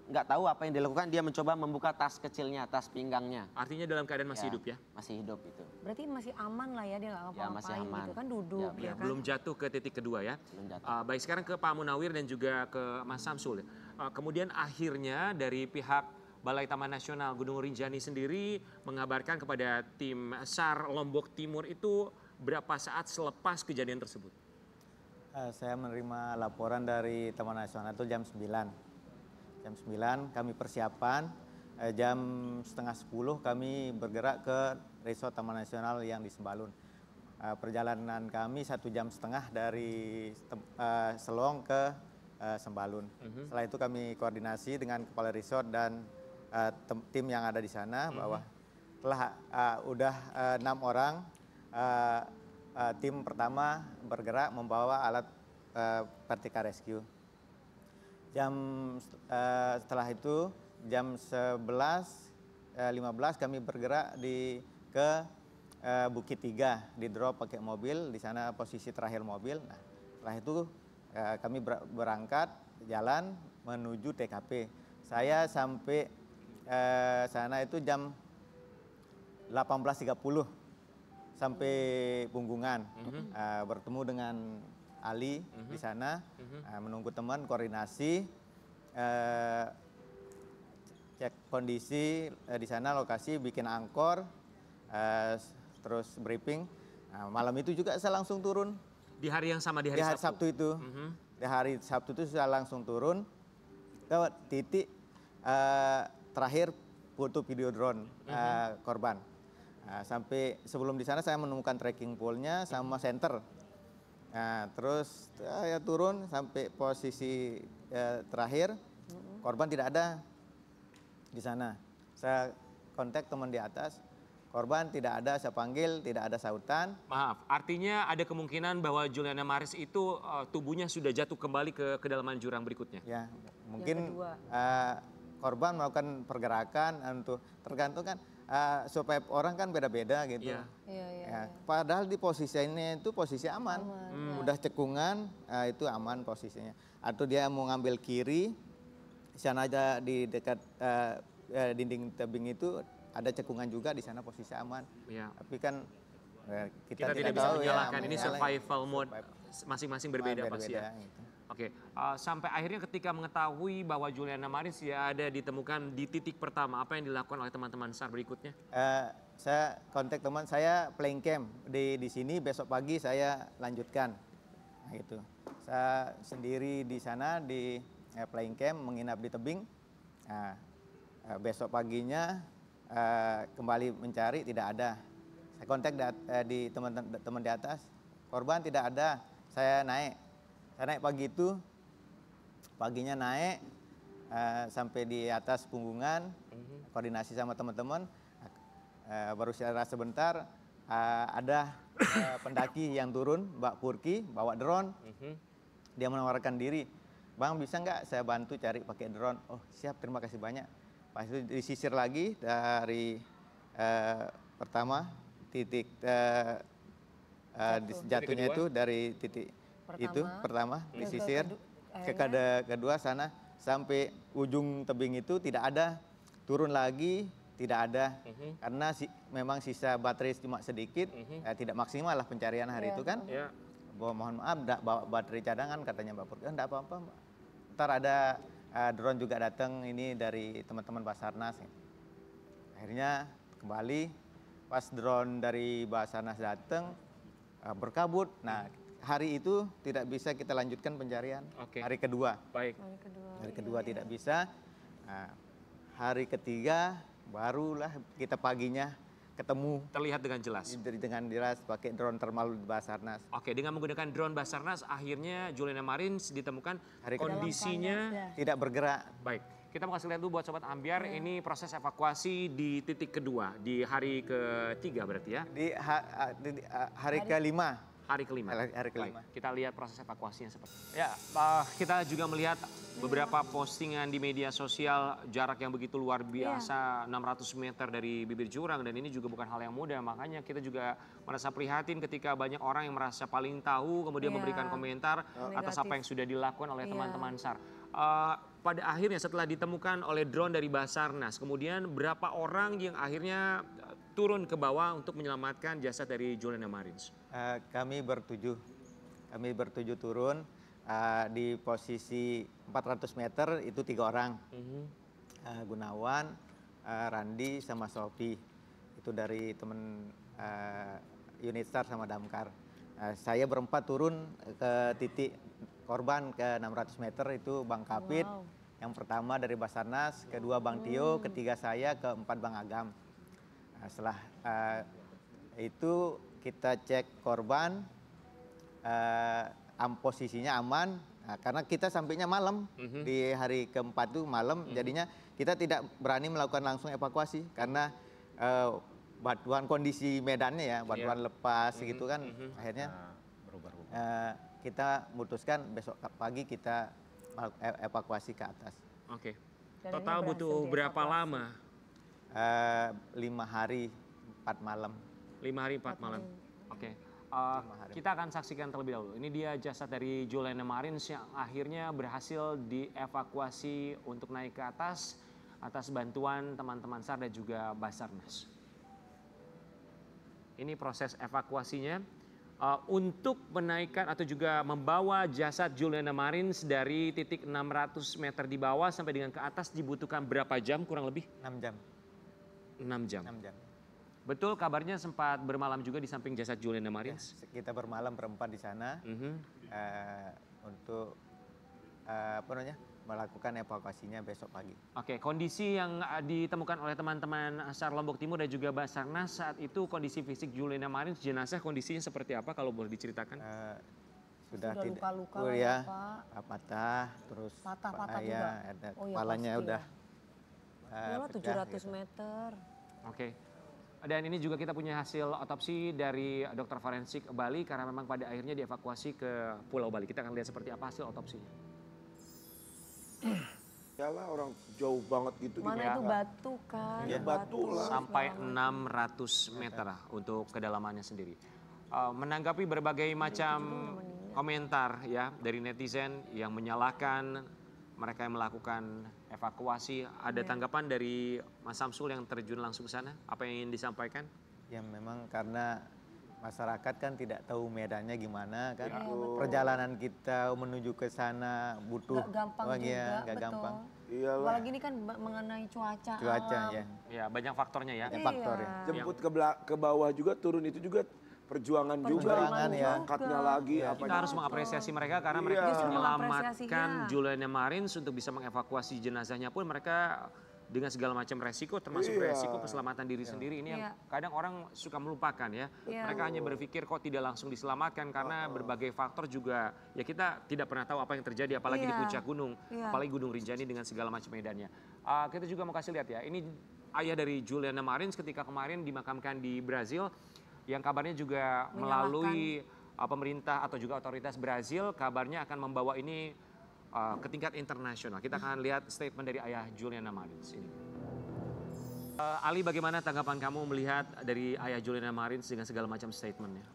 nggak tahu apa yang dilakukan, dia mencoba membuka tas kecilnya, tas pinggangnya. Artinya dalam keadaan masih hidup ya? Masih hidup itu. Berarti masih aman lah ya, dia nggak ngapa-ngapain masih aman. gitu kan, duduk Ya, kan. belum jatuh ke titik kedua ya. Belum jatuh. Baik, sekarang ke Pak Munawir dan juga ke Mas Samsul. Kemudian akhirnya dari pihak Balai Taman Nasional Gunung Rinjani sendiri mengabarkan kepada tim SAR Lombok Timur itu berapa saat selepas kejadian tersebut? Saya menerima laporan dari Taman Nasional itu jam 9. Jam 9 kami persiapan, jam setengah 10 kami bergerak ke resort Taman Nasional yang di Sembalun. Perjalanan kami 1,5 jam dari Selong ke Sembalun. Setelah itu kami koordinasi dengan kepala resort dan tim yang ada di sana bahwa telah udah 6 orang. Tim pertama bergerak membawa alat vertical rescue. Setelah itu jam 11.15 kami bergerak ke Bukit 3, di drop pakai mobil, di sana posisi terakhir mobil. Nah, setelah itu kami berangkat jalan menuju TKP. Saya sampai sana itu jam 18.30 sampai Punggungan, bertemu dengan Ali di sana, menunggu teman, koordinasi, cek kondisi di sana, lokasi, bikin angkor, terus briefing. Nah, malam itu juga saya langsung turun. Di hari yang sama, di hari Sabtu itu. Di hari Sabtu itu saya langsung turun ke titik terakhir foto video drone korban. Nah, sampai sebelum di sana saya menemukan tracking pole-nya sama center. Nah, terus saya turun sampai posisi terakhir, korban tidak ada di sana. Saya kontak teman di atas, korban tidak ada, saya panggil, tidak ada sautan. Maaf, artinya ada kemungkinan bahwa Juliana Maris itu tubuhnya sudah jatuh kembali ke kedalaman jurang berikutnya? Ya, mungkin korban melakukan pergerakan untuk tergantung kan. Supaya orang kan beda-beda gitu. Ya. Padahal di posisinya itu posisi aman. Udah cekungan, itu aman posisinya. Atau dia mau ngambil kiri, sana aja di dekat dinding tebing itu ada cekungan juga, di sana posisi aman. Ya. Tapi kan kita tidak bisa menyalahkan, ini survival mode masing-masing berbeda pasti ya. Gitu. Oke, sampai akhirnya ketika mengetahui bahwa Juliana Maris ya ada ditemukan di titik pertama, apa yang dilakukan oleh teman-teman SAR berikutnya? Saya kontak teman saya playing camp di sini, besok pagi saya lanjutkan. Nah, gitu. Saya sendiri di sana di playing camp menginap di tebing. Nah, besok paginya kembali mencari, tidak ada. Saya kontak di teman di atas, korban tidak ada. Saya naik pagi itu, paginya naik sampai di atas punggungan, koordinasi sama teman-teman. Baru saya sebentar ada pendaki yang turun, Mbak Purki bawa drone. Dia menawarkan diri, Bang bisa nggak saya bantu cari pakai drone? Oh siap, terima kasih banyak. Pas itu disisir lagi dari pertama titik jatuhnya itu dari titik itu pertama disisir ke kedua sana sampai ujung tebing itu tidak ada, turun lagi tidak ada karena memang sisa baterai cuma sedikit, tidak maksimal lah pencarian hari itu kan. Mohon maaf, bawa baterai cadangan katanya Mbak Purki. Enggak apa-apa Mbak. Ntar ada drone juga datang ini dari teman-teman Basarnas. Akhirnya kembali pas drone dari Basarnas datang berkabut. Nah hari itu tidak bisa kita lanjutkan pencarian. Hari kedua. Baik. Hari kedua tidak bisa. Hari ketiga barulah kita paginya ketemu. Terlihat dengan jelas. Dengan jelas pakai drone thermal Basarnas. Oke, dengan menggunakan drone Basarnas akhirnya Juliana Marins ditemukan kondisinya tidak bergerak. Baik, kita mau kasih lihat dulu buat Sobat Ambiar, ini proses evakuasi di titik kedua, di hari ketiga berarti ya? Di hari kelima. Hari kelima. Hari kelima. Baik, kita lihat proses evakuasinya seperti ya. Kita juga melihat beberapa postingan di media sosial jarak yang begitu luar biasa, 600 meter dari bibir jurang, dan ini juga bukan hal yang mudah. Makanya kita juga merasa prihatin ketika banyak orang yang merasa paling tahu kemudian memberikan komentar atas apa yang sudah dilakukan oleh teman-teman SAR. Pada akhirnya setelah ditemukan oleh drone dari Basarnas, kemudian berapa orang yang akhirnya turun ke bawah untuk menyelamatkan jasad dari Juliana Marins? Kami bertujuh turun di posisi 400 meter itu 3 orang. Gunawan, Randi sama Sofi. Itu dari teman unit SAR sama damkar. Saya berempat turun ke titik korban ke 600 meter itu Bang Kapit. Yang pertama dari Basarnas, kedua Bang Tio, ketiga saya, keempat Bang Agam. Setelah itu kita cek korban, posisinya aman. Karena kita sampainya malam, di hari keempat itu malam, jadinya kita tidak berani melakukan langsung evakuasi karena batuan kondisi medannya ya, batuan lepas gitu kan. Akhirnya kita memutuskan besok pagi kita evakuasi ke atas. Oke. Total butuh berapa lama? 5 hari 4 malam. 5 hari 4 malam. Oke. Kita akan saksikan terlebih dahulu. Ini dia jasad dari Juliana Marins yang akhirnya berhasil dievakuasi untuk naik ke atas bantuan teman-teman SAR dan juga Basarnas. Ini proses evakuasinya untuk menaikkan atau juga membawa jasad Juliana Marins dari titik 600 meter di bawah sampai dengan ke atas dibutuhkan berapa jam kurang lebih? 6 jam. 6 jam. Betul kabarnya sempat bermalam juga di samping jasad Juliana Marins? Ya, kita bermalam berempat di sana untuk melakukan evakuasinya besok pagi. Oke, kondisi yang ditemukan oleh teman-teman SAR Lombok Timur dan juga Basarnas saat itu kondisi fisik Juliana Marins, jenazah kondisinya seperti apa kalau boleh diceritakan? Sudah tidak luka-luka ya, Pak. Patah, terus patah ya, juga. ada Oh, ya, kepalanya pasti udah Yalah, pecah 700 gitu. meter. Oke. Dan ini juga kita punya hasil otopsi dari dokter forensik Bali karena memang pada akhirnya dievakuasi ke Pulau Bali. Kita akan lihat seperti apa hasil otopsinya. Yalah orang jauh banget gitu. Mana itu batu kan? Ya, batu lah. Sampai 600 meter lah untuk kedalamannya sendiri. Menanggapi berbagai macam komentar ya dari netizen yang menyalahkan mereka yang melakukan evakuasi, ada tanggapan dari Mas Samsul yang terjun langsung ke sana? Apa yang ingin disampaikan? Ya memang karena masyarakat kan tidak tahu medannya gimana kan. Perjalanan kita menuju ke sana butuh Gak gampang juga, nggak betul. gampang. Iyalah. Apalagi ini kan mengenai cuaca alam. Ya. Ya banyak faktornya ya. Banyak faktor ya. Jemput ke bawah juga, turun itu juga perjuangan juga. ya. Angkatnya lagi. Kita apanya. harus mengapresiasi mereka karena mereka Justru menyelamatkan mengapresiasinya. Juliana Marins untuk bisa mengevakuasi jenazahnya pun mereka dengan segala macam resiko, termasuk resiko keselamatan diri sendiri. Ini yang kadang orang suka melupakan ya. Mereka hanya berpikir kok tidak langsung diselamatkan karena berbagai faktor juga. Ya kita tidak pernah tahu apa yang terjadi, apalagi di puncak gunung, apalagi Gunung Rinjani dengan segala macam medannya. Kita juga mau kasih lihat ya, ini ayah dari Juliana Marins ketika kemarin dimakamkan di Brazil, yang kabarnya juga melalui pemerintah atau juga otoritas Brazil, kabarnya akan membawa ini ke tingkat internasional. Kita akan lihat statement dari ayah Juliana Marins ini. Ali, bagaimana tanggapan kamu melihat dari ayah Juliana Marins dengan segala macam statementnya?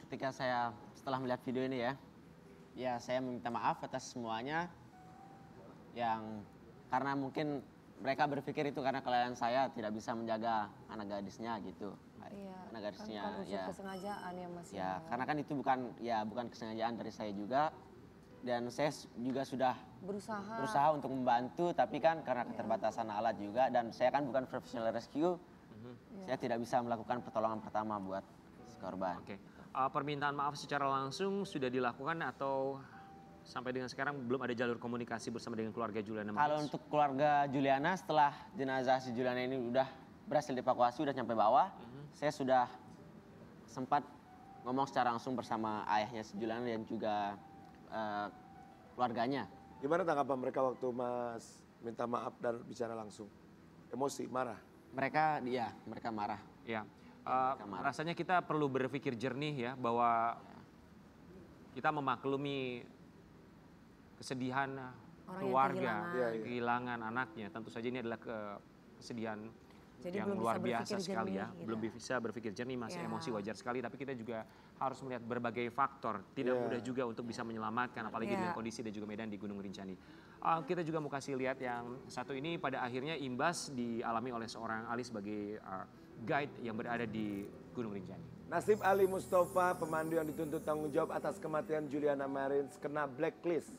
Ketika saya setelah melihat video ini ya saya meminta maaf atas semuanya yang karena mungkin mereka berpikir itu karena kelalaian saya tidak bisa menjaga anak gadisnya gitu. Anak gadisnya kan kesengajaan ya Mas. Ya, karena kan itu bukan kesengajaan dari saya juga, dan saya juga sudah berusaha untuk membantu, tapi kan karena keterbatasan alat juga, dan saya kan bukan professional rescue, saya tidak bisa melakukan pertolongan pertama buat si korban. Oke. Permintaan maaf secara langsung sudah dilakukan atau sampai dengan sekarang belum ada jalur komunikasi bersama dengan keluarga Juliana Marins? Kalau untuk keluarga Juliana, setelah jenazah si Juliana ini udah berhasil dievakuasi, udah sampai bawah, saya sudah sempat ngomong secara langsung bersama ayahnya si Juliana dan juga keluarganya. Gimana tanggapan mereka waktu Mas minta maaf dan bicara langsung? Emosi, marah? Mereka marah. Ya, rasanya kita perlu berpikir jernih ya, bahwa kita memaklumi kesedihan keluarga, kehilangan anaknya. Tentu saja ini adalah kesedihan yang luar biasa sekali ya. Belum bisa berpikir jernih, masih emosi, wajar sekali. Tapi kita juga harus melihat berbagai faktor. Tidak mudah juga untuk bisa menyelamatkan, apalagi dengan kondisi dan juga medan di Gunung Rinjani. Kita juga mau kasih lihat yang satu ini, pada akhirnya imbas dialami oleh seorang Ali sebagai guide yang berada di Gunung Rinjani. Nasib Ali Mustafa, pemandu yang dituntut tanggung jawab atas kematian Juliana Marins, kena blacklist.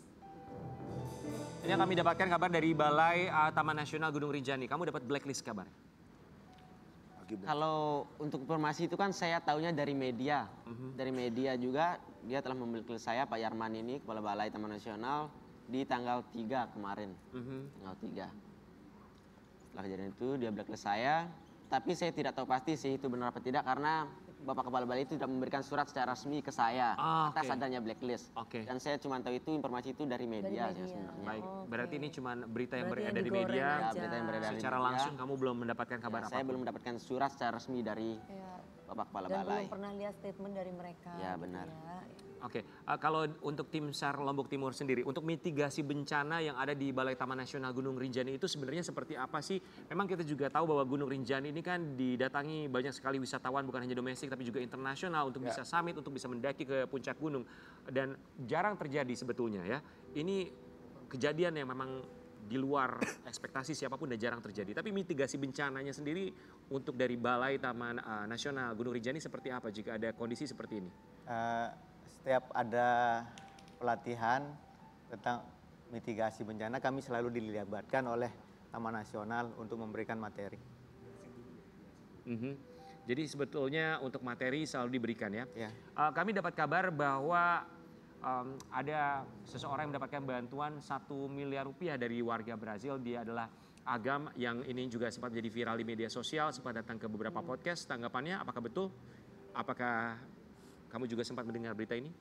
Ini yang kami dapatkan kabar dari Balai Taman Nasional Gunung Rinjani. Kamu dapat blacklist kabar? Kalau untuk informasi itu kan saya tahunya dari media. Dari media juga dia telah memblacklist saya, Pak Yarman ini, Kepala Balai Taman Nasional, di tanggal 3 kemarin. Tanggal 3. Setelah kejadian itu dia blacklist saya. Tapi saya tidak tahu pasti sih itu benar apa tidak karena Bapak Kepala Balai itu tidak memberikan surat secara resmi ke saya atas adanya blacklist. Dan saya cuma tahu itu informasi itu dari media sebenarnya. Baik, berarti ini cuma berita yang beredar di media. Berita yang beredar secara langsung kamu belum mendapatkan kabar apa? Saya belum mendapatkan surat secara resmi dari Bapak Kepala Balai. Dan belum pernah lihat statement dari mereka. Ya benar. Oke, kalau untuk tim SAR Lombok Timur sendiri, untuk mitigasi bencana yang ada di Balai Taman Nasional Gunung Rinjani itu sebenarnya seperti apa sih? Memang kita juga tahu bahwa Gunung Rinjani ini kan didatangi banyak sekali wisatawan, bukan hanya domestik tapi juga internasional untuk bisa summit, untuk bisa mendaki ke puncak gunung. Dan jarang terjadi sebetulnya ya. Ini kejadian yang memang di luar ekspektasi siapapun dan jarang terjadi. Tapi mitigasi bencananya sendiri untuk dari Balai Taman Nasional Gunung Rinjani seperti apa jika ada kondisi seperti ini? Setiap ada pelatihan tentang mitigasi bencana, kami selalu dilibatkan oleh Taman Nasional untuk memberikan materi. Jadi sebetulnya untuk materi selalu diberikan ya. Kami dapat kabar bahwa ada seseorang yang mendapatkan bantuan 1 miliar rupiah dari warga Brazil. Dia adalah Agam, yang ini juga sempat menjadi viral di media sosial, sempat datang ke beberapa podcast. Tanggapannya apakah betul? Apakah kamu juga sempat mendengar berita ini?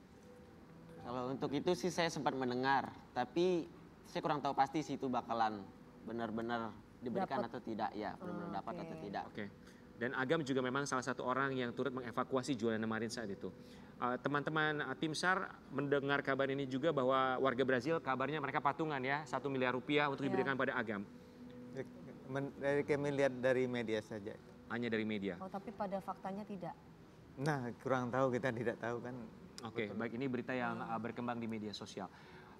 Kalau untuk itu sih saya sempat mendengar, tapi saya kurang tahu pasti sih itu bakalan benar-benar diberikan atau tidak, ya benar-benar dapat atau tidak. Dan Agam juga memang salah satu orang yang turut mengevakuasi Juliana Marins saat itu. Teman-teman tim SAR mendengar kabar ini juga bahwa warga Brazil kabarnya mereka patungan ya 1 miliar rupiah untuk diberikan pada Agam. Kami lihat dari media saja. Hanya dari media? Oh, tapi pada faktanya tidak? Nah, kurang tahu, kita tidak tahu kan. Oke, baik, ini berita yang berkembang di media sosial.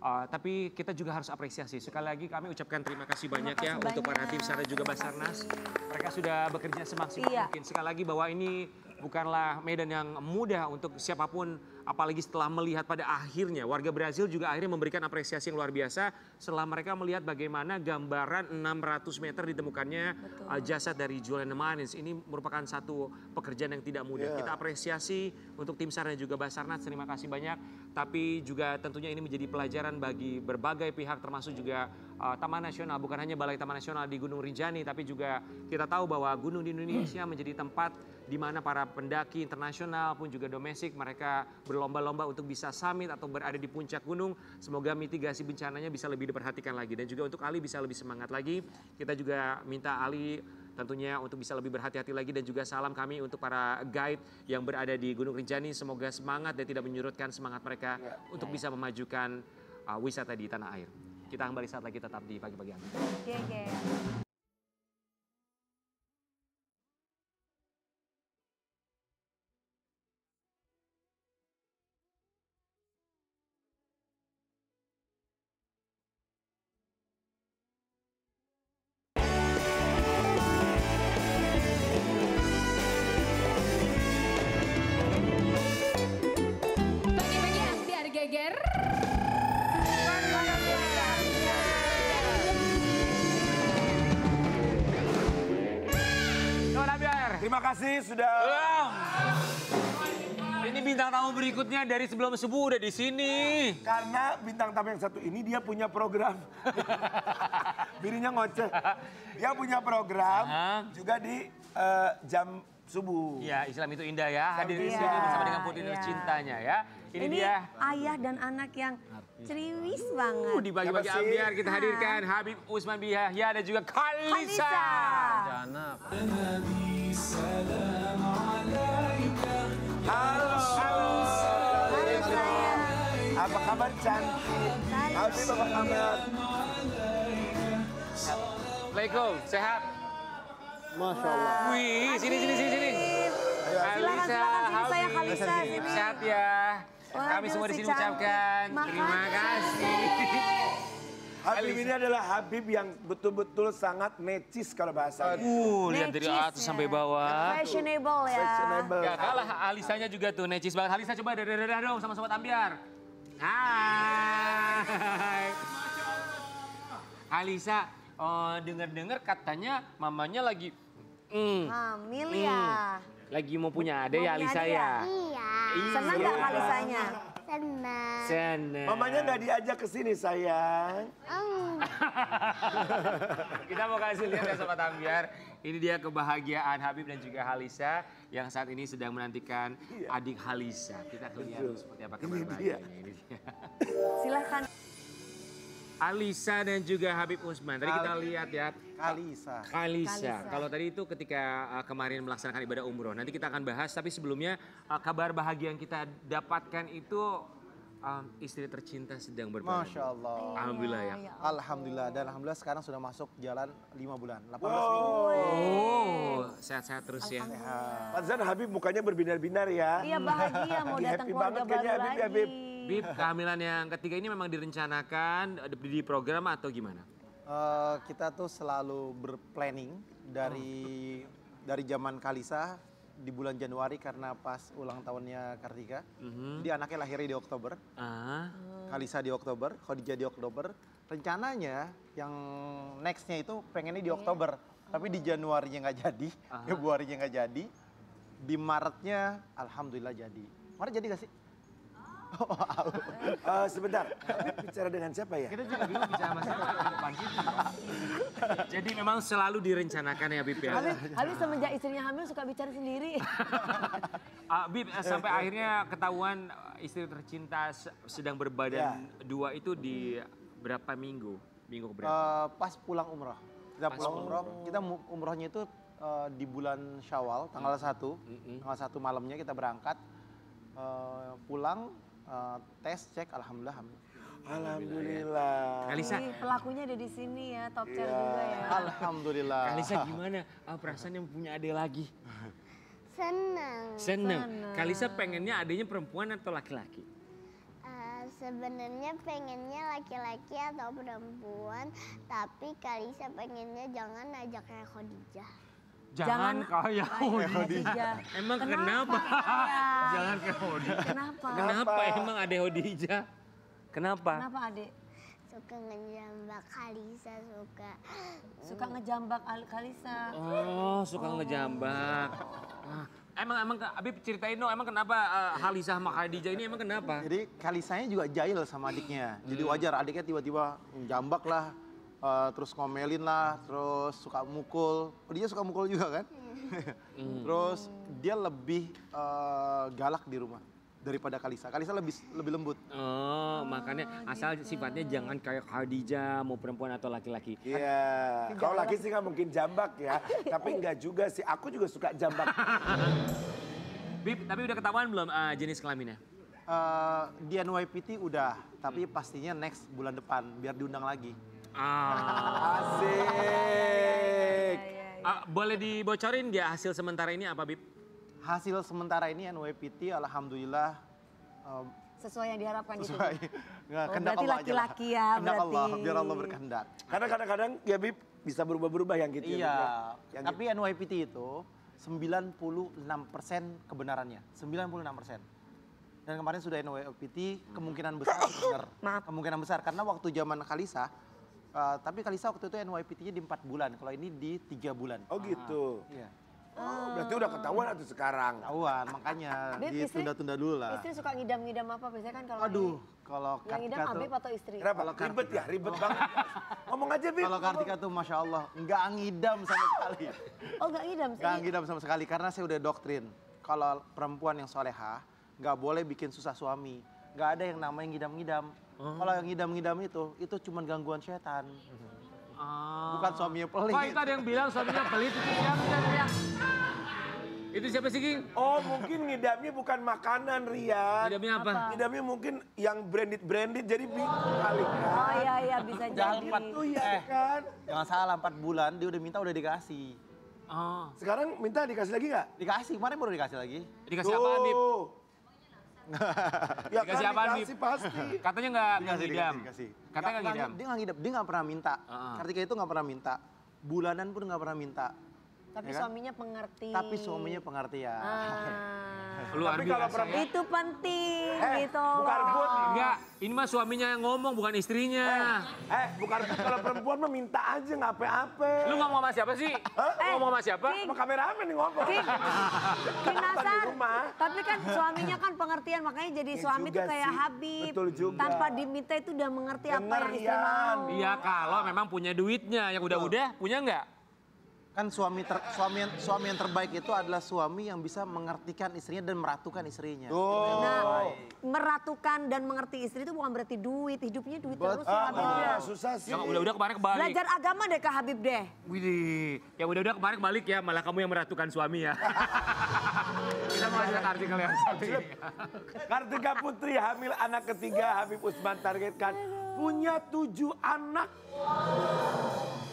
Tapi kita juga harus apresiasi. Sekali lagi kami ucapkan terima kasih banyak ya untuk para tim SAR dan juga Basarnas. Mereka sudah bekerja semaksimal mungkin. Sekali lagi bahwa ini bukanlah medan yang mudah untuk siapapun apalagi setelah melihat pada akhirnya warga Brazil juga akhirnya memberikan apresiasi yang luar biasa setelah mereka melihat bagaimana gambaran 600 meter ditemukannya jasad dari Julian Martins. Ini merupakan satu pekerjaan yang tidak mudah. Kita apresiasi untuk tim SAR dan juga Basarnas, terima kasih banyak. Tapi juga tentunya ini menjadi pelajaran bagi berbagai pihak termasuk juga Taman Nasional, bukan hanya Balai Taman Nasional di Gunung Rinjani, tapi juga kita tahu bahwa gunung di Indonesia menjadi tempat di mana para pendaki internasional pun juga domestik mereka berlomba-lomba untuk bisa summit atau berada di puncak gunung. Semoga mitigasi bencananya bisa lebih diperhatikan lagi dan juga untuk Ali bisa lebih semangat lagi. Kita juga minta Ali tentunya untuk bisa lebih berhati-hati lagi dan juga salam kami untuk para guide yang berada di Gunung Rinjani. Semoga semangat dan tidak menyurutkan semangat mereka untuk bisa memajukan wisata di tanah air. Kita kembali saat lagi tetap di Pagi-Pagi Ambiar. Pagi-pagi ambiar geger. Sobat Ambiar. Terima kasih sudah. Ini bintang tamu berikutnya dari sebelum subuh udah di sini. Karena bintang tamu yang satu ini dia punya program. Birinya ngoceh. Dia punya program juga di jam subuh. Ya, Islam itu indah ya. Hadir di sini bersama dengan putri tercintanya ya. Ini dia. Ayah dan anak yang ceriwis banget. Di Pagi-Pagi Ambiar kita hadirkan Habib Usman Biyahya dan juga Khalisa. Halo. Apa kabar cantik? Habib apa kabar? Assalamualaikum, sehat? Masya Allah. Wih, sini. Silakan saya Khalisa sini. Sehat ya. Kami Waduh, semua di si sini cantik. ucapkan terima kasih. Habib ini adalah Habib yang betul-betul sangat necis kalau bahasa. Lihat dari atas sampai bawah. Fashionable ya. Fashionable. Gak kalah Alisanya juga tuh necis banget. Alisa coba dadah dong sama Sobat Ambiar. Hai. Alisa, dengar-dengar katanya mamanya lagi Hamil ya. lagi mau punya adik ya Alisa ya. Senang nggak Khalisanya? Senang. Mamanya nggak diajak ke sini sayang. Kita mau kasih lihat ya Sobat Ambiar. Ini dia kebahagiaan Habib dan juga Khalisa yang saat ini sedang menantikan adik Khalisa. Kita lihat seperti apa kabar bahagianya. Ini dia. Silakan. Alisa dan juga Habib Usman. Tadi kita lihat ya. Kalisa. Kalau tadi itu ketika kemarin melaksanakan ibadah umroh. Nanti kita akan bahas. Tapi sebelumnya kabar bahagia yang kita dapatkan itu istri tercinta sedang berbahagia. Masya Allah. Alhamdulillah ya. Alhamdulillah. Dan alhamdulillah sekarang sudah masuk jalan 5 bulan. 18 minggu. Oh, sehat-sehat terus ya. Fadzan Habib mukanya berbinar-binar ya. Iya bahagia mau Lagi datang happy keluarga banget kayaknya baru Habib ya, lagi. Habib. Bib, kehamilan yang ketiga ini memang direncanakan di program atau gimana? Kita tuh selalu berplanning dari zaman Kalisa di bulan Januari karena pas ulang tahunnya Kartika. Jadi anaknya lahirnya di Oktober. Kalisa di Oktober, Khadijah di Oktober. Rencananya yang nextnya itu pengennya di Oktober. Tapi di Januarinya nggak jadi, Februarinya nggak jadi. Di Maretnya Alhamdulillah jadi. Maret jadi gak sih? Sebentar, Habib bicara dengan siapa ya? Kita juga bingung bicara sama siapa di depan kita. Jadi memang selalu direncanakan ya Bib ya. Habib semenjak istrinya hamil suka bicara sendiri. Bib sampai akhirnya ketahuan istri tercinta sedang berbadan dua itu di berapa minggu? Minggu berapa? Pas pulang umroh. Kita pulang umroh, kita umrohnya itu di bulan Syawal, tanggal 1. Tanggal 1 malamnya kita berangkat, pulang, tes, cek, alhamdulillah hamil. Alhamdulillah. Kalisa, Pelakunya ada di sini ya, top chair juga ya. Alhamdulillah. Kalisa gimana? Perasaan yang punya adik lagi? Senang. Kalisa pengennya adiknya perempuan atau laki-laki? Sebenarnya pengennya laki-laki atau perempuan, tapi Kalisa pengennya jangan ajak kayak Khadijah. Jangan kayak Khadijah. Emang kenapa? Jangan kayak Khadijah. Kenapa? Kenapa emang Ade Khadijah? Kenapa? Kenapa Ade? Suka ngejambak Kalisa, Suka ngejambak Kalisa. Oh, suka ngejambak. Ah, emang Habib ceritain dong, emang kenapa Halisa sama Khadijah ini emang kenapa? Jadi Kalisanya juga jahil sama adiknya. Jadi wajar adiknya tiba-tiba jambak lah, terus ngomelin lah, terus suka mukul. Oh, dia suka mukul juga kan? Terus dia lebih galak di rumah daripada Kalisa. Kalisa lebih lembut. Oh, makanya asal sifatnya jangan kayak Khadijah, mau perempuan atau laki-laki. Iya, kalau laki sih nggak mungkin jambak ya. Tapi nggak juga sih, aku juga suka jambak. Bib, tapi udah ketahuan belum jenis kelaminnya? Di NYPT udah, tapi pastinya next bulan depan biar diundang lagi. Asik. Boleh dibocorin nggak hasil sementara ini apa, Bib? Hasil sementara ini NYPT alhamdulillah Sesuai yang diharapkan gitu. sesuai. Nggak, kehendak berarti Allah aja lah. laki-laki ya Kehendak berarti. Allah, biar Allah berkehendak. Karena kadang-kadang ya Bib bisa berubah-berubah yang gitu. Iya, ya, Bib, ya. Yang tapi NYPT itu 96% kebenarannya, 96%. Dan kemarin sudah NYPT kemungkinan besar benar. Kemungkinan besar karena waktu zaman Kalisa, tapi Kalisa waktu itu NYPT-nya di 4 bulan, kalau ini di 3 bulan. Oh gitu. Iya. Oh, berarti udah ketahuan atau sekarang? Ketahuan, makanya Bib, ditunda-tunda dulu lah. Istri suka ngidam-ngidam apa biasanya kan kalau Aduh, kalau yang ngidam Kartika Habib tuh, atau istri? Kenapa? Kalau Ribet ya? Ribet banget. Ngomong aja Bib. kalau Kartika tuh Masya Allah, nggak ngidam sama sekali. Oh nggak ngidam sih? Nggak ngidam sama sekali, karena saya udah doktrin. Kalau perempuan yang soleha, nggak boleh bikin susah suami. Nggak ada yang namanya ngidam-ngidam. Kalau yang ngidam-ngidam itu cuma gangguan setan. Bukan suaminya pelit. Wah, itu ada yang bilang suaminya pelit, itu siapa yang itu siapa sih, King? Oh mungkin ngidamnya bukan makanan Rian. Ngidamnya apa? Ngidamnya mungkin yang branded jadi bingung kali kan. Oh iya bisa Jangan jadi. Oh iya kan. Jangan salah, 4 bulan dia udah minta udah dikasih. Oh. Sekarang minta dikasih lagi nggak? Dikasih, kemarin baru dikasih lagi. Dikasih apaan, Bib? Ya Dikasih kan apaan, Bib? dikasih pasti. Katanya nggak ngidam. Dikasih. Katanya nggak ngidam. Dia nggak ngidam, dia nggak pernah minta. Kartika itu nggak pernah minta. Bulanan pun nggak pernah minta. Tapi Ya kan? suaminya pengerti. Tapi suaminya pengertian. Lu Tapi kalau perempuan Itu penting gitu. bukan rebut. Enggak, ini mah suaminya yang ngomong bukan istrinya. Bukan kalau perempuan mah minta aja nggak apa-apa. Lu ngomong sama siapa sih? Ngomong sama siapa? Sama kameramen nih ngomong. King Nasar, Di rumah. tapi kan suaminya kan pengertian makanya jadi Iya suami tuh juga kayak sih. Habib. Betul juga. Tanpa diminta itu udah mengerti apa Bener, yang istri Rian. mau. Iya, kalau memang punya duitnya. Yang udah-udah, punya nggak? Kan suami yang terbaik itu adalah suami yang bisa mengertikan istrinya dan meratukan istrinya. Nah, meratukan dan mengerti istri itu bukan berarti duit. Hidupnya duit terus ya Habib ya. Susah sih. Yang udah-udah kemarin kebalik. Belajar agama deh Kak Habib deh. Widih, yang udah-udah kemarin kebalik ya, malah kamu yang meratukan suami ya. Kita mau lihat artikel yang satu ini. Kartika Putri hamil anak ketiga, Habib Usman targetkan punya 7 anak.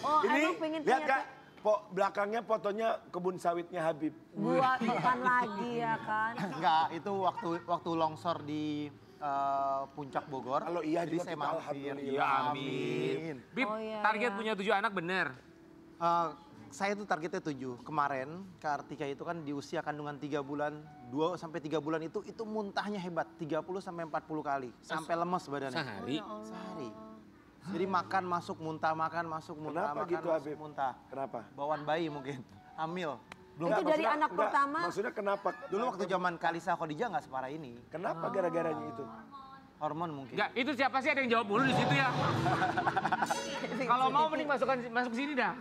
Oh, Ini emang pengen lihat punya Kak, belakangnya fotonya kebun sawitnya Habib. bukan lagi ya kan. Enggak, itu waktu longsor di Puncak Bogor. Kalau iya jadi juga saya kita mampir. alhamdulillah. Ya amin. Bib, Oh, iya, target iya. punya 7 anak bener. Saya tuh targetnya 7. Kemarin Kartika itu kan di usia kandungan 3 bulan, 2 sampai 3 bulan itu muntahnya hebat, 30 sampai 40 kali. Sampai lemes badannya. Sehari? Sehari. Jadi makan masuk muntah, makan masuk muntah, Kenapa makan gitu, masuk Habib? muntah. Kenapa? Bawaan bayi mungkin, hamil. Itu dari anak pertama. Maksudnya kenapa? Dulu waktu zaman Kalisa Khadijah nggak separah ini. Kenapa gara-garanya itu? Hormon mungkin. Enggak, itu siapa sih ada yang jawab mulu di situ ya? Kalau mau mending masuk sini dah.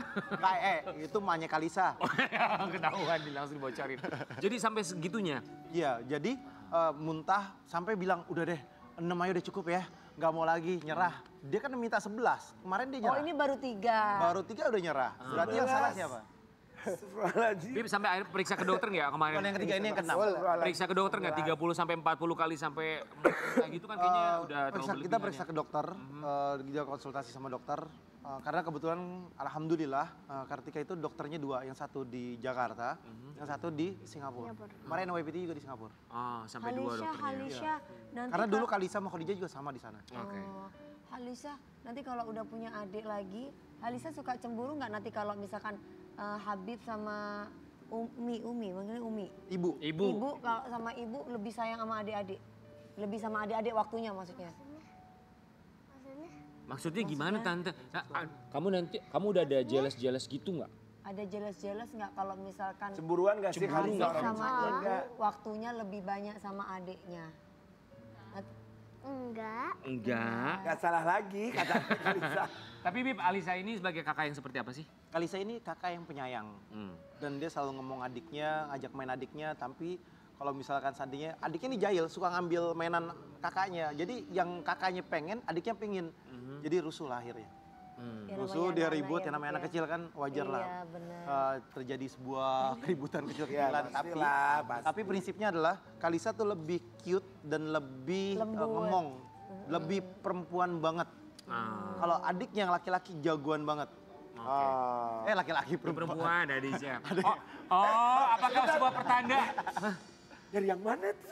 Itu emaknya Kalisa. Ketahuan langsung dibocorin. Jadi sampai segitunya. Iya, jadi muntah sampai bilang udah deh 6 aja udah cukup ya, nggak mau lagi nyerah. Dia kan minta 11, kemarin dia Oh nyerah. ini baru 3. Baru 3 udah nyerah. Berarti yang salah siapa? Bib sampai akhirnya periksa ke dokter nggak kemarin? Bukan yang ketiga, ini yang keenam. Periksa ke dokter nggak 30 sampai 40 kali sampai kayak gitu kan kayaknya udah terlalu Kita periksa ke dokter, dia konsultasi sama dokter. Karena kebetulan alhamdulillah Kartika itu dokternya 2, yang satu di Jakarta, yang satu di Singapura. Kemarin WPT juga di Singapura. Oh, sampai 2 dokternya. Halisha, nanti Karena dulu Kalisa sama Khadijah juga sama di sana. Oke. Halisha, nanti kalau udah punya adik lagi, Halisha suka cemburu nggak nanti kalau misalkan Habib sama Umi, manggilnya Umi. Ibu. Ibu kalau sama ibu lebih sayang sama adik-adik. Lebih sama adik-adik waktunya maksudnya. Maksudnya gimana Tante? Kamu udah ada jealous gitu nggak? Ada jealous nggak kalau misalkan Cemburuan gak sih Cemburu Kalisa? nggak? sama ibu waktunya lebih banyak sama adiknya? Enggak. Gak salah lagi kata Kalisa. Tapi Bib, Alisa ini sebagai kakak yang seperti apa sih? Kalisa ini kakak yang penyayang. Dan dia selalu ngomong adiknya, ngajak main adiknya, tapi kalau misalkan seandainya adiknya ini jahil, suka ngambil mainan kakaknya. Jadi yang kakaknya pengen, adiknya pengen. Jadi rusuh lah akhirnya. Ya, Rusuh, namanya dia anak-anak ribut, ya, yang namanya Bib, anak ya. kecil kan wajar lah. Iya, benar. Terjadi sebuah keributan kecil-kecilan. Ya, pastilah, pasti. Tapi prinsipnya adalah Kalisa tuh lebih cute dan lebih ngemong. Lebih perempuan banget. Kalau adiknya yang laki-laki jagoan banget. Laki-laki perempuan. Adiknya. Apakah sebuah pertanda? Dari yang mana tuh?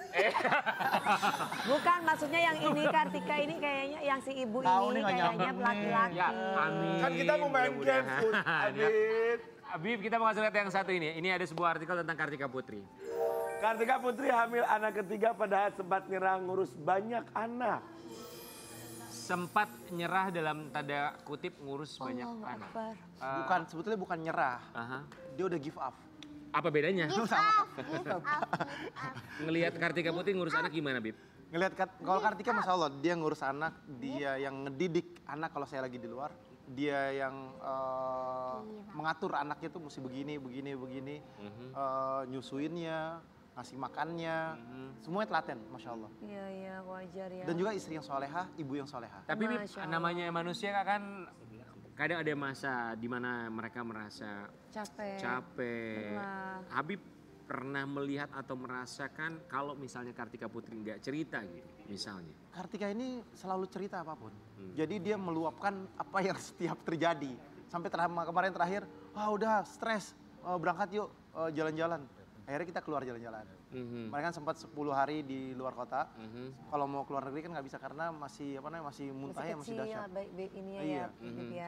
Bukan, maksudnya yang ini Kartika ini kayaknya yang si ibu Tahu ini nih, nggak kayaknya nyambung laki-laki. Ya, amin. Kan kita mau main game, Habib. Habib, kita mau kasih lihat yang satu ini. Ini ada sebuah artikel tentang Kartika Putri. Kartika Putri hamil anak ketiga padahal sempat nyerah ngurus banyak anak. Sempat nyerah dalam tanda kutip ngurus banyak Allahu anak. Akbar. Sebetulnya bukan nyerah. Dia udah give up. Apa bedanya? Give up. Ngelihat Kartika Putri ngurus anak gimana, Bib? Ngelihat kalau Kartika Masya Allah, dia ngurus anak, dia yang ngedidik anak kalau saya lagi di luar. Dia yang mengatur anaknya tuh mesti begini. Nyusuinnya, ngasih makannya, semuanya telaten, Masya Allah. Iya, wajar ya. Dan juga istri yang soleha, ibu yang soleha. Tapi Bib, Masya Allah. namanya manusia kan kadang ada masa di mana mereka merasa capek. Lelah. Habib pernah melihat atau merasakan kalau misalnya Kartika Putri nggak cerita gitu, misalnya. Kartika ini selalu cerita apapun. Jadi dia meluapkan apa yang setiap terjadi. Sampai kemarin terakhir, udah stres, berangkat yuk jalan-jalan. Akhirnya kita keluar jalan-jalan. Mereka kan sempat 10 hari di luar kota. Kalau mau keluar negeri kan nggak bisa karena masih muntahnya masih dahsyat. Iya.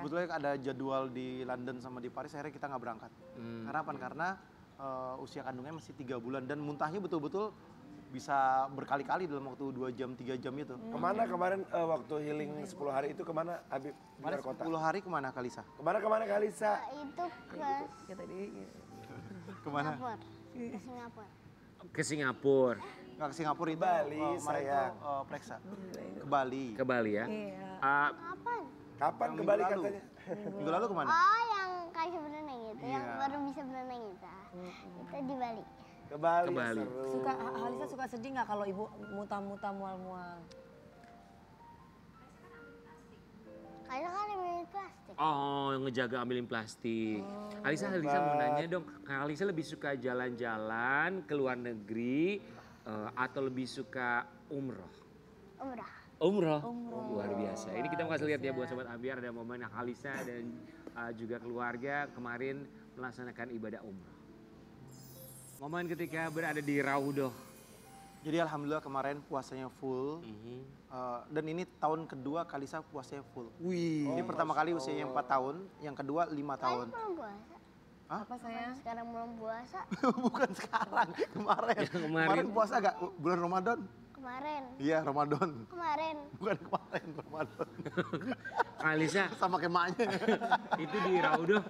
Sebetulnya ada jadwal di London sama di Paris, akhirnya kita nggak berangkat. Karena apa? Karena usia kandungnya masih 3 bulan dan muntahnya betul-betul bisa berkali-kali dalam waktu 2 jam, 3 jam itu. Kemana kemarin waktu healing 10 hari itu kemana Habib? Di luar kota? 10 hari kemana Kalisa? Kemana Kalisa? Itu Kemana? ke Singapura. Ke Singapura. Nggak ke Singapura itu. Bali, kemarin saya. itu Pleksa. Ke Bali. Ke Bali ya. Kapan ke Minggu Bali lalu. katanya? Minggu lalu kemana? Oh, yang kayak berenang itu, yang Iya. baru bisa berenang itu. Itu di Bali. Ke Bali. Ke Bali. Seru. Halisa suka sedih nggak kalau ibu muta-muta mual-mual? Kayaknya kan ambil plastik. Oh, ngejaga ambilin plastik. Alisa mau nanya dong, Alisa lebih suka jalan-jalan ke luar negeri atau lebih suka umroh? Umrah. Umroh. Luar biasa. Ini kita mau kasih lihat ya buat Sobat Ambiar, ada momen Alisa dan juga keluarga kemarin melaksanakan ibadah umroh. Momen ketika berada di Raudoh. Jadi alhamdulillah kemarin puasanya full. Dan ini tahun kedua Kalisa puasanya full. Wih. Ini pertama kali usianya 4 tahun, yang kedua 5 tahun. Belum puasa. Apa sayang? Sekarang belum puasa. Bukan sekarang, kemarin. Kemarin. Puasa gak? Bulan Ramadan? Kemarin. Iya, Ramadan. Kemarin. Bukan kemarin, Ramadan. Alisa, Sama kemaknya. itu di Raudoh.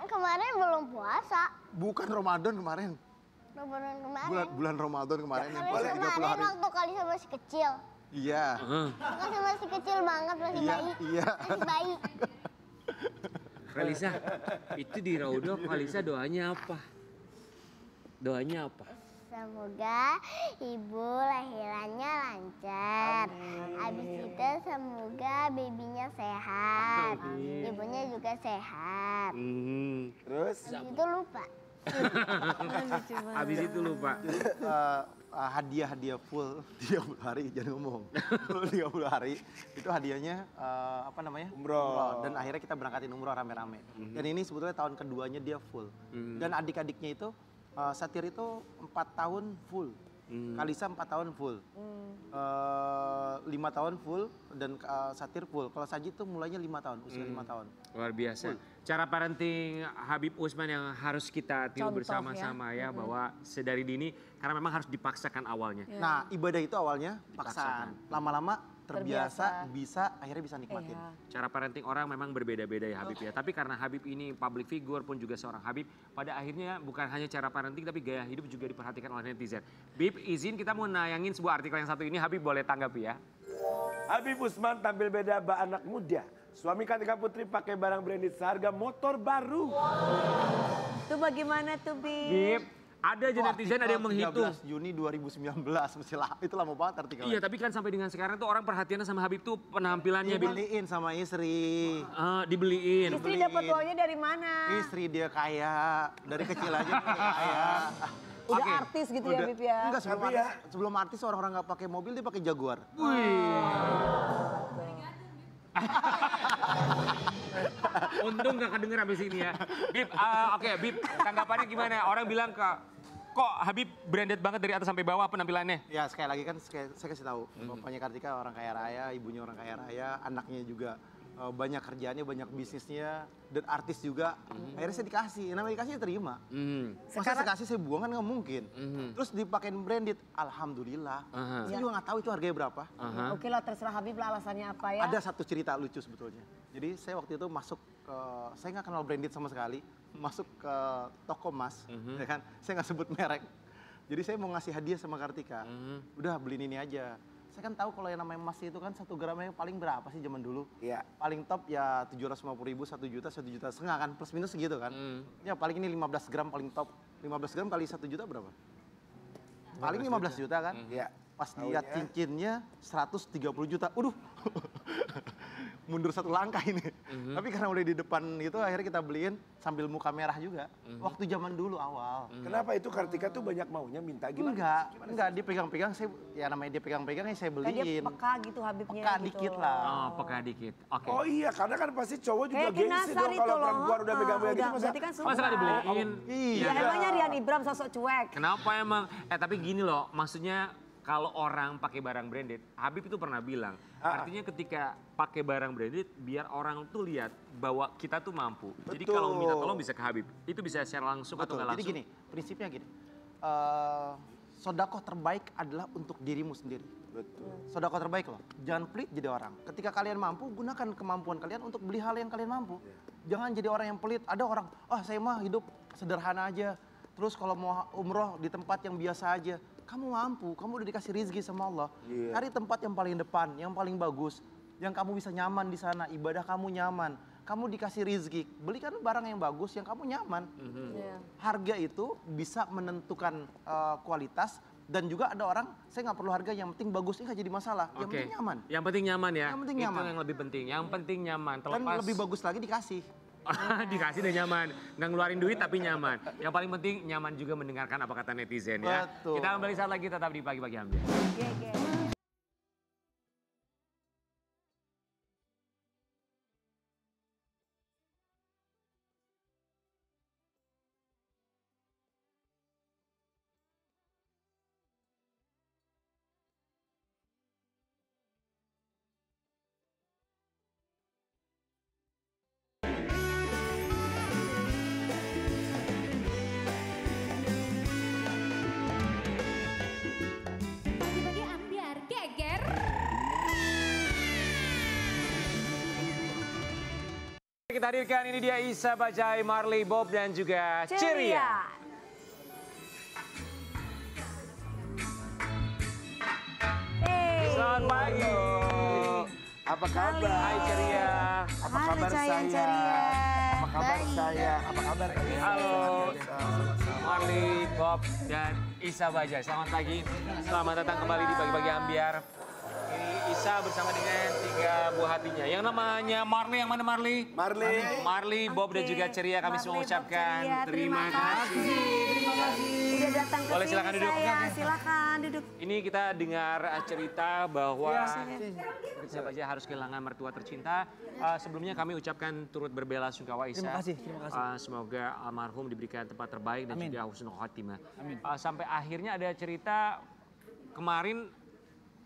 Kemarin belum puasa. Bukan Ramadan kemarin. Ramadan kemarin. Bulan Ramadan kemarin yang puasa 30 Kemarin hari. waktu Kalisa masih kecil. Iya. Masih kecil banget, masih Iya, bayi. iya. Masih bayi. Kalisa, itu di Raudoh, Kalisa doanya apa? Doanya apa? Semoga ibu lahirannya lancar. Habis itu semoga babynya sehat. Ibunya juga sehat. Terus? Habis itu lupa. Habis itu lupa. Hadiah full 30 hari, jangan ngomong. 30 hari itu hadiahnya Umroh. Dan akhirnya kita berangkatin umroh rame-rame. Dan ini sebetulnya tahun keduanya dia full. Dan adik-adiknya itu Satir itu 4 tahun full. Kalisa 4 tahun full. 5 tahun full dan Satir full. Kalau Sajid tuh mulainya 5 tahun, usia 5 tahun. Luar biasa. Cara parenting Habib Usman yang harus kita tiru bersama-sama ya, bahwa sedari dini karena memang harus dipaksakan awalnya. Nah, ibadah itu awalnya paksaan. Lama-lama terbiasa, bisa akhirnya bisa nikmatin. Cara parenting orang memang berbeda-beda ya Habib ya. Tapi karena Habib ini public figure pun juga seorang Habib, pada akhirnya bukan hanya cara parenting tapi gaya hidup juga diperhatikan oleh netizen. Bib, izin kita mau nayangin sebuah artikel yang satu ini, Habib boleh tanggapi ya. Habib Usman tampil beda anak muda. Suami Kartika Putri pakai barang branded seharga motor baru. Itu bagaimana tuh, Bib? Bib, ada aja netizen ada yang menghitung. 13 Juni 2019, itu lama banget artikelnya. Iya, tapi kan sampai dengan sekarang tuh orang perhatiannya sama Habib tuh penampilannya. Dibeliin sama istri. Dibeliin. Istri dapat uangnya dari mana? Istri dia kaya, dari kecil aja dia kaya. Udah artis gitu ya, Bib ya? Enggak, sebelum artis orang-orang nggak pakai mobil, dia pakai Jaguar. Untung gak kedenger abis ini ya. Bib, oke, Bib, tanggapannya gimana? Orang bilang kok Habib branded banget dari atas sampai bawah penampilannya? Ya sekali lagi kan saya kasih tahu, bapaknya Kartika orang kaya raya, ibunya orang kaya raya, anaknya juga banyak kerjaannya, banyak bisnisnya, dan artis juga. Akhirnya saya dikasih, namanya dikasih ya terima. Masa saya kasih saya buang kan nggak mungkin. Terus dipakein branded, alhamdulillah. Saya juga nggak tahu itu harganya berapa. Oke lah, terserah Habib lah alasannya apa ya. Ada satu cerita lucu sebetulnya. Jadi saya waktu itu masuk ke, saya nggak kenal branded sama sekali, masuk ke toko emas, ya kan? Saya nggak sebut merek. Jadi saya mau ngasih hadiah sama Kartika. Udah beliin ini aja. Saya kan tahu kalau yang namanya emas itu kan 1 gramnya paling berapa sih zaman dulu? Iya. Paling top ya 750.000, 1 juta, 1,5 juta kan, plus minus segitu kan. Ya paling ini 15 gram paling top. 15 gram kali 1 juta berapa? Paling 15 juta kan? Iya. Pas lihat cincinnya 130 juta, waduh. Mundur 1 langkah ini. Tapi karena udah di depan gitu akhirnya kita beliin sambil muka merah juga. Waktu zaman dulu awal. Kenapa itu Kartika tuh banyak maunya minta gimana? Enggak, dia pegang-pegang, saya ya namanya dia pegang-pegang ya saya Kan dia beliin. peka gitu Habibnya. Peka gitu dikit loh. lah. Oh, peka dikit. Oke. Oh iya, karena kan pasti cowok juga Kayak gengsi Kinasar dong itu kalau loh. perempuan udah megang-megang gitu. Berarti kan Masa nggak dibeliin? Ya emangnya Rian Ibram sosok cuek. Kenapa emang? Tapi gini loh, maksudnya kalau orang pakai barang branded, Habib itu pernah bilang, artinya ketika pakai barang branded, biar orang tuh lihat bahwa kita tuh mampu. Jadi kalau minta tolong bisa ke Habib, itu bisa secara langsung atau nggak langsung. Jadi gini, prinsipnya gini, sodakoh terbaik adalah untuk dirimu sendiri. Betul. Sodakoh terbaik loh, jangan pelit jadi orang. Ketika kalian mampu, gunakan kemampuan kalian untuk beli hal yang kalian mampu. Jangan jadi orang yang pelit. Ada orang, saya mah hidup sederhana aja. Terus kalau mau umroh di tempat yang biasa aja. Kamu mampu, kamu udah dikasih rezeki sama Allah. Cari tempat yang paling depan, yang paling bagus. Yang kamu bisa nyaman di sana, ibadah kamu nyaman. Kamu dikasih rezeki, belikan barang yang bagus yang kamu nyaman. Harga itu bisa menentukan kualitas. Dan juga ada orang, saya nggak perlu harga, yang penting bagus, ini nggak jadi masalah. Yang penting nyaman. Yang penting nyaman ya? Yang penting nyaman. Itu yang lebih penting, yang penting nyaman. Dan lebih bagus lagi dikasih. Dikasih dan nyaman, nggak ngeluarin duit tapi nyaman. Yang paling penting nyaman juga mendengarkan apa kata netizen ya. Betul. Kita kembali saat lagi tetap di Pagi-Pagi Ambiar. Pagi-pagi Ambiar geger. Kita hadirkan ini dia Isa Bajai, Marley, Bob dan juga Ceria. Selamat pagi. Apa kabar? Hai Ceria. Apa kabar saya? Apa kabar saya? Apa kabar? Halo. Marley, Bob dan Isa Bajai. Selamat pagi. Selamat datang kembali di Pagi-Pagi Ambiar. Ini Isa bersama dengan 3 buah hatinya. Yang namanya Marley, yang mana Marley? Marley, Bob dan juga Ceria. Kami semua ucapkan terima kasih. Terima kasih. Udah datang ke Boleh sini silakan duduk. saya. Silakan duduk. Ini kita dengar cerita bahwa siapa aja harus kehilangan mertua tercinta. Sebelumnya kami ucapkan turut berbela-sungkawa Isa. Terima kasih. Semoga almarhum diberikan tempat terbaik dan juga husnul khotimah. Sampai akhirnya ada cerita kemarin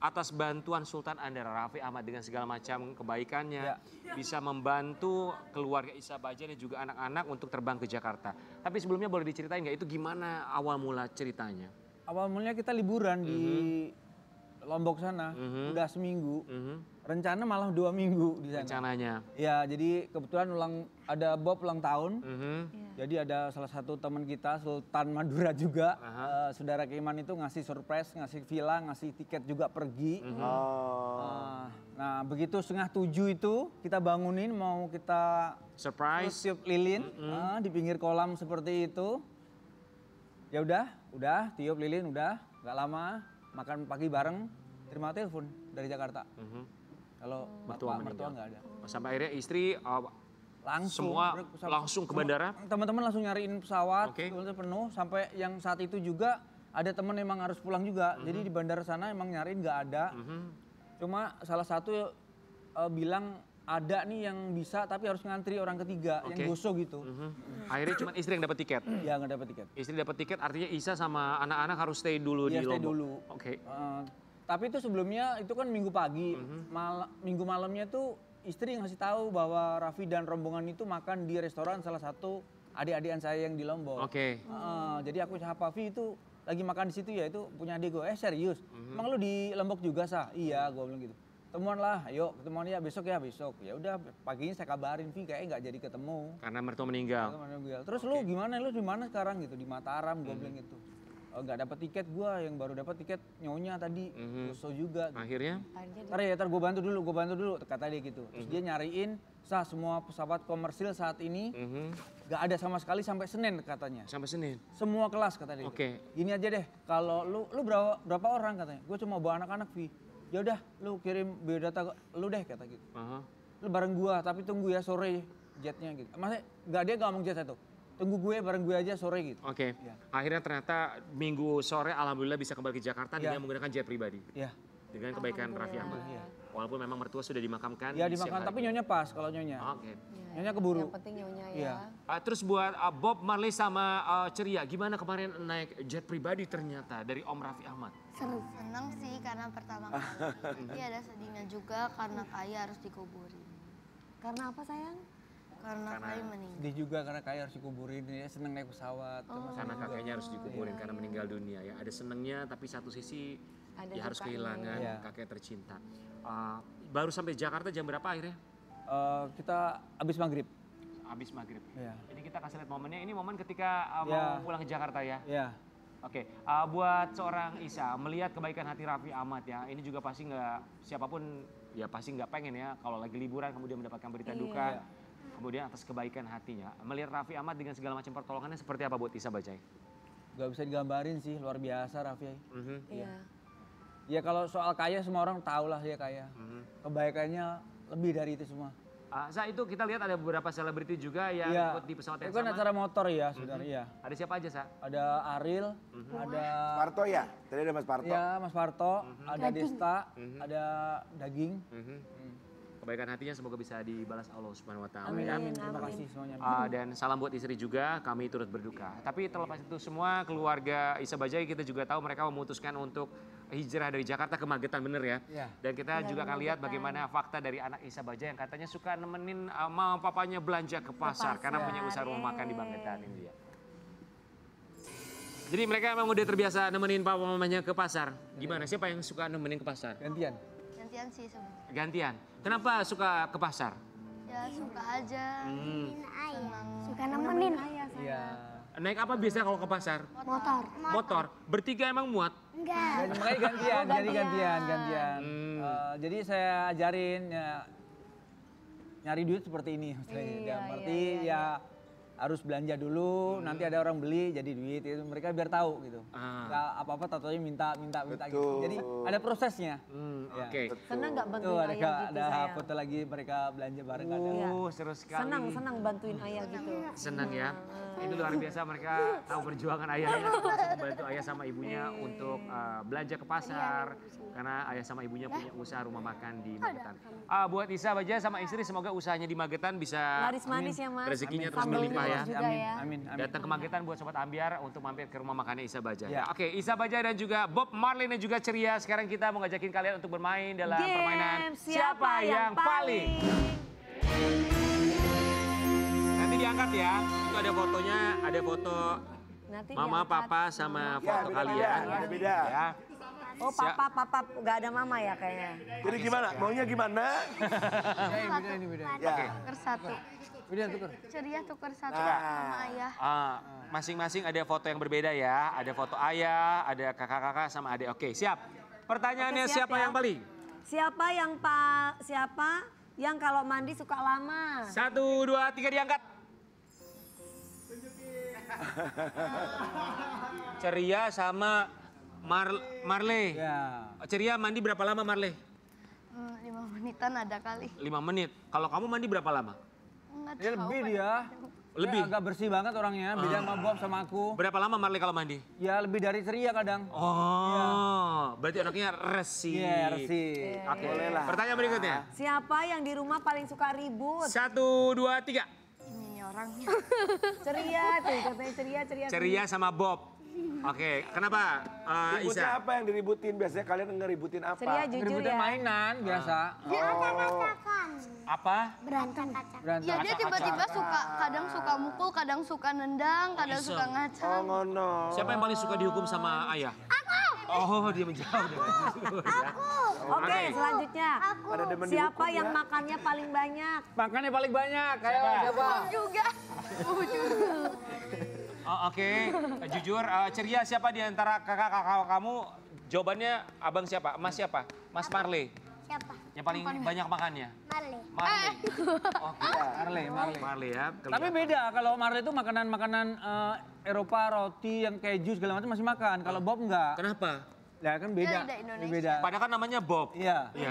atas bantuan Sultan Andara Raffi Ahmad dengan segala macam kebaikannya bisa membantu keluarga Isa Bajai dan juga anak-anak untuk terbang ke Jakarta. Tapi sebelumnya boleh diceritain nggak itu gimana awal mula ceritanya? Awal mulanya kita liburan di Lombok sana, udah seminggu. Rencana malah 2 minggu di sana. Rencananya. Ya, jadi kebetulan ada Bob ulang tahun. Jadi ada salah satu teman kita, Sultan Madura juga, saudara Keiman itu ngasih surprise, ngasih villa, ngasih tiket juga pergi. Nah, begitu 6:30 itu kita bangunin mau kita surprise tiup lilin di pinggir kolam seperti itu. Ya udah tiup lilin udah, nggak lama makan pagi bareng, terima telepon dari Jakarta. Kalau mertua nggak ada. Sampai akhirnya istri langsung langsung ke bandara. Teman-teman langsung nyariin pesawat, penuh sampai yang saat itu juga ada teman emang harus pulang juga. Jadi di bandara sana emang nyariin nggak ada. Cuma salah satu bilang ada nih yang bisa tapi harus ngantri orang ketiga yang gosok gitu. Akhirnya cuma istri yang dapat tiket. Ya nggak dapat tiket. Istri dapat tiket artinya Isa sama anak-anak harus stay dulu di Lombok. Stay dulu. Tapi itu sebelumnya itu kan minggu pagi, minggu malamnya tuh istri ngasih tahu bahwa Raffi dan rombongan itu makan di restoran salah satu adik-adikan saya yang di Lombok. Jadi aku sapa Fi itu lagi makan di situ ya itu punya adik gue. Serius? Emang lu di Lombok juga Sah? Iya, gue bilang gitu. Ketemuan lah, ayo ketemuan ya besok. Ya udah paginya saya kabarin Fi kayaknya nggak jadi ketemu. Karena mertua meninggal. Terus lu gimana? Lu di mana sekarang gitu? Di Mataram, gue bilang gitu. Nggak dapat tiket gue, yang baru dapat tiket nyonya tadi, Uso juga. Gitu. Akhirnya? Ntar gue bantu dulu, kata dia gitu. Terus dia nyariin, Sah semua pesawat komersil saat ini nggak ada sama sekali sampai Senin katanya. Sampai Senin? Semua kelas kata dia. Gini aja deh, kalau lu berapa orang katanya? Gue cuma bawa anak-anak Vi. Ya udah, lu kirim biodata lu deh kata gitu. Lu bareng gue, tapi tunggu ya sore jetnya gitu. Maksudnya dia nggak ngomong jet satu. Tunggu gue bareng gue aja sore gitu. Akhirnya ternyata minggu sore alhamdulillah bisa kembali ke Jakarta dengan menggunakan jet pribadi. Dengan kebaikan Raffi Ahmad. Walaupun memang mertua sudah dimakamkan. Ya dimakan, tapi nyonya pas kalau nyonya. Nyonya keburu. Yang penting nyonya ya. Terus buat Bob Marley sama Ceria, gimana kemarin naik jet pribadi ternyata dari Om Raffi Ahmad? Seneng sih karena pertama kali. Tapi ada sedihnya juga karena Kaya harus dikuburin. Karena apa sayang? Karena Kaya meninggal. Sedih juga karena Kaya harus dikuburin, dia seneng naik pesawat. Karena kakeknya harus dikuburin karena meninggal dunia ya. Ada senengnya tapi satu sisi dia harus kehilangan kakek tercinta. Baru sampai Jakarta jam berapa akhirnya? Kita habis maghrib. Habis maghrib. Jadi kita kasih lihat momennya. Ini momen ketika mau pulang ke Jakarta ya? Buat seorang Isa melihat kebaikan hati Raffi Ahmad ya. Ini juga pasti siapapun ya pasti nggak pengen ya kalau lagi liburan kemudian mendapatkan berita duka. Kemudian atas kebaikan hatinya. Melihat Raffi Ahmad dengan segala macam pertolongannya seperti apa buat Isa Bajai? Gak bisa digambarin sih, luar biasa Raffi. Ya kalau soal Kaya semua orang tahu lah dia Kaya. Kebaikannya lebih dari itu semua. Saat itu kita lihat ada beberapa selebriti juga yang ikut di pesawat yang sama. Itu kan acara motor ya, saudara. Ada siapa aja, Sa? Ada Ariel, ada Parto ya? Tadi ada Mas Parto. Iya, Mas Parto, ada Desta, ada Daging. Kebaikan hatinya semoga bisa dibalas Allah Subhanahu wa taala. Amin. Terima kasih semuanya. Dan salam buat istri juga, kami turut berduka. Tapi terlepas itu semua, keluarga Isa Bajai kita juga tahu mereka memutuskan untuk hijrah dari Jakarta ke Magetan, bener ya? Dan kita juga akan lihat bagaimana fakta dari anak Isa Bajai yang katanya suka nemenin mama papanya belanja ke pasar karena punya usaha rumah makan di Magetan ini dia. Jadi mereka memang udah terbiasa nemenin papa mamanya ke pasar. Gimana? Siapa yang suka nemenin ke pasar? Gantian sih sebenarnya. Gantian. Kenapa suka ke pasar? Ya suka aja. Suka nemenin ayah saya. Naik apa biasanya kalau ke pasar? Motor. Bertiga emang muat? Enggak. Makanya gantian, jadi gantian. Jadi saya ajarin ya, nyari duit seperti ini. Berarti ya harus belanja dulu, nanti ada orang beli jadi duit itu mereka biar tahu gitu. Nggak apa-apa tatonya minta gitu. Jadi ada prosesnya. Senang nggak bantuin ayah gitu ada foto lagi mereka belanja bareng seru sekali. Senang bantuin ayah gitu. Senang ya. Ini luar biasa mereka tahu perjuangan ayahnya untuk membantu ayah sama ibunya untuk belanja ke pasar karena ayah sama ibunya punya usaha rumah makan di Magetan. Buat Isa Bajai sama istri semoga usahanya di Magetan bisa laris manis ya Mas. rezekinya terus berlimpah ya. ya. juga ya. Amin. Datang ke Magetan buat Sobat Ambiar untuk mampir ke rumah makannya Isa Bajaj. Ya. Oke, Isa Bajaj dan juga Bob Marley dan juga Ceria. Sekarang kita mau ngajakin kalian untuk bermain dalam permainan Siapa yang paling? Nanti diangkat ya. Itu ada fotonya, ada foto Nanti Mama, diangkat. Papa sama Ya, foto beda-beda, kalian. beda-beda. Ya. Oh papa, nggak ada mama ya kayaknya. Jadi gimana? Maunya gimana? Ini beda. Ya. Tuker satu. Beda tuker. Ceria tuker satu Nah. sama ayah. Masing-masing ada foto yang berbeda ya. Ada foto ayah, ada kakak-kakak sama adik. Oke, siap. Pertanyaannya Oke, siap siapa ya. yang paling? Siapa yang kalau mandi suka lama? 1, 2, 3 diangkat. Ceria sama Marley. Ya. Ceria mandi berapa lama Marley? 5 menitan ada kali. 5 menit. Kalau kamu mandi berapa lama? Enggak Dia tahu. lebih dia. Lebih? Dia agak bersih banget orangnya, beda sama Bob sama aku. Berapa lama Marley kalau mandi? Ya lebih dari Ceria kadang. Oh, berarti anaknya resik. Iya, resik. Oke, Boleh lah. pertanyaan berikutnya. Siapa yang di rumah paling suka ribut? 1, 2, 3. Ini orangnya. Ceria tuh, katanya ceria. Ceria sama Bob. Oke, kenapa Ributnya Isa? apa yang diributin? Biasanya kalian ngeributin apa? Ceria jujur Ributan ya. mainan biasa. Apa? Berantem. Berantem. Ya dia tiba-tiba suka, kadang suka mukul, kadang suka nendang, kadang iseng. suka Oh ngacang. ngono. Siapa yang paling suka dihukum sama ayah? Oh, dia menjauh. Oke, selanjutnya. Ada demen Siapa dihukum yang ya? makannya paling banyak? Makannya paling banyak. Kayak siapa? Juga. Oh, oke, jujur, Ceria siapa di antara kakak-kakak kamu? Jawabannya abang siapa? Mas siapa? Mas Marley. Siapa? Yang paling banyak makannya? Marley. Marley. Oke, Marley ya. Tapi beda, kalau Marley itu makanan-makanan Eropa, roti yang keju segala macam masih makan. Kalau Bob enggak. Kenapa? Ya kan beda. Beda Indonesia. Beda. Padahal kan namanya Bob. Iya. Iya.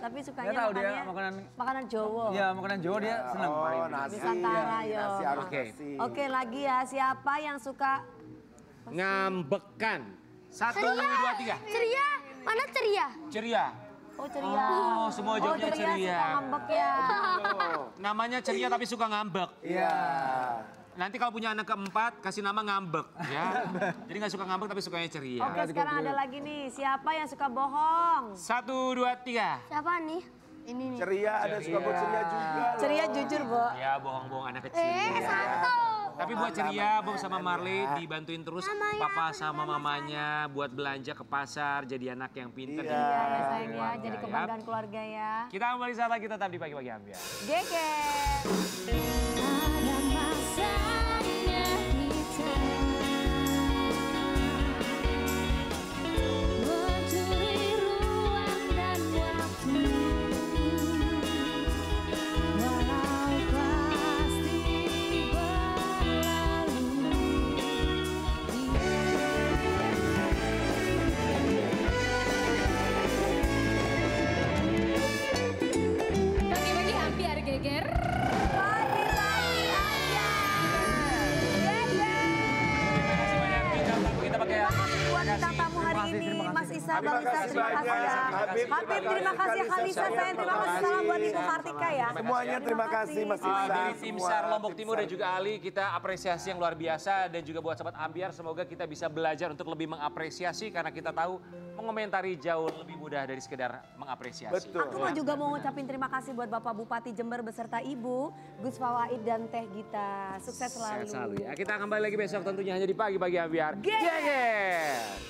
Tapi sukanya Dia tahu dia makannya makanan makanan Jawa. Iya, makanan Jawa dia senang. Oh, nasi. Nusantara, yo. Nasi harus Oke. nasi. Oke, lagi ya. Siapa yang suka Ngambekan. 1, 2, 3. Ceria, mana ceria? Ceria. Oh, ceria. Oh, semua jawabnya ceria. Suka ngambek ya. Namanya ceria tapi suka ngambek. Iya. Nanti kalau punya anak keempat, kasih nama ngambek ya. Jadi nggak suka ngambek tapi sukanya ceria. Oke, sekarang ada lagi nih. Siapa yang suka bohong? 1, 2, 3. Siapa nih? Ini nih. Ceria, ada suka buat ceria juga. Ceria jujur, Bo. Ya bohong-bohong anak kecil. Tapi buat ceria, Bob sama Marley dibantuin terus papa sama mamanya buat belanja ke pasar, jadi anak yang pintar. Iya. jadi Ya, kebanggaan sayang ya. keluarga, Jadi kebanggaan keluarga ya. Kita kembali saat lagi tetap di Pagi-Pagi Ambiar. Geger. Ada masanya kita mencuri ruang dan waktu, walau pasti berlalu. Pagi-pagi Ambiar geger. Kita pakai Buat bintang tamu hari ini, Mas Isa, Bang Isa, terima kasih ya. Habib, terima kasih Khalisa, sayang, terima kasih. Salam buat Ibu Kartika ya. Semuanya terima kasih Mas Isa. dari tim semua. SAR Lombok Timur dan juga Ali, kita apresiasi yang luar biasa dan juga buat Sobat Ambiar, semoga kita bisa belajar untuk lebih mengapresiasi karena kita tahu mengomentari jauh lebih mudah dari sekedar mengapresiasi. Betul. Aku juga mau ngucapin terima kasih buat Bapak Bupati Jember beserta Ibu, Gus Fawaid dan Teh Gita. Sukses selalu. Sehat selalu ya. Kita kembali lagi besok tentunya hanya di Pagi-Pagi Ambiar. Geger!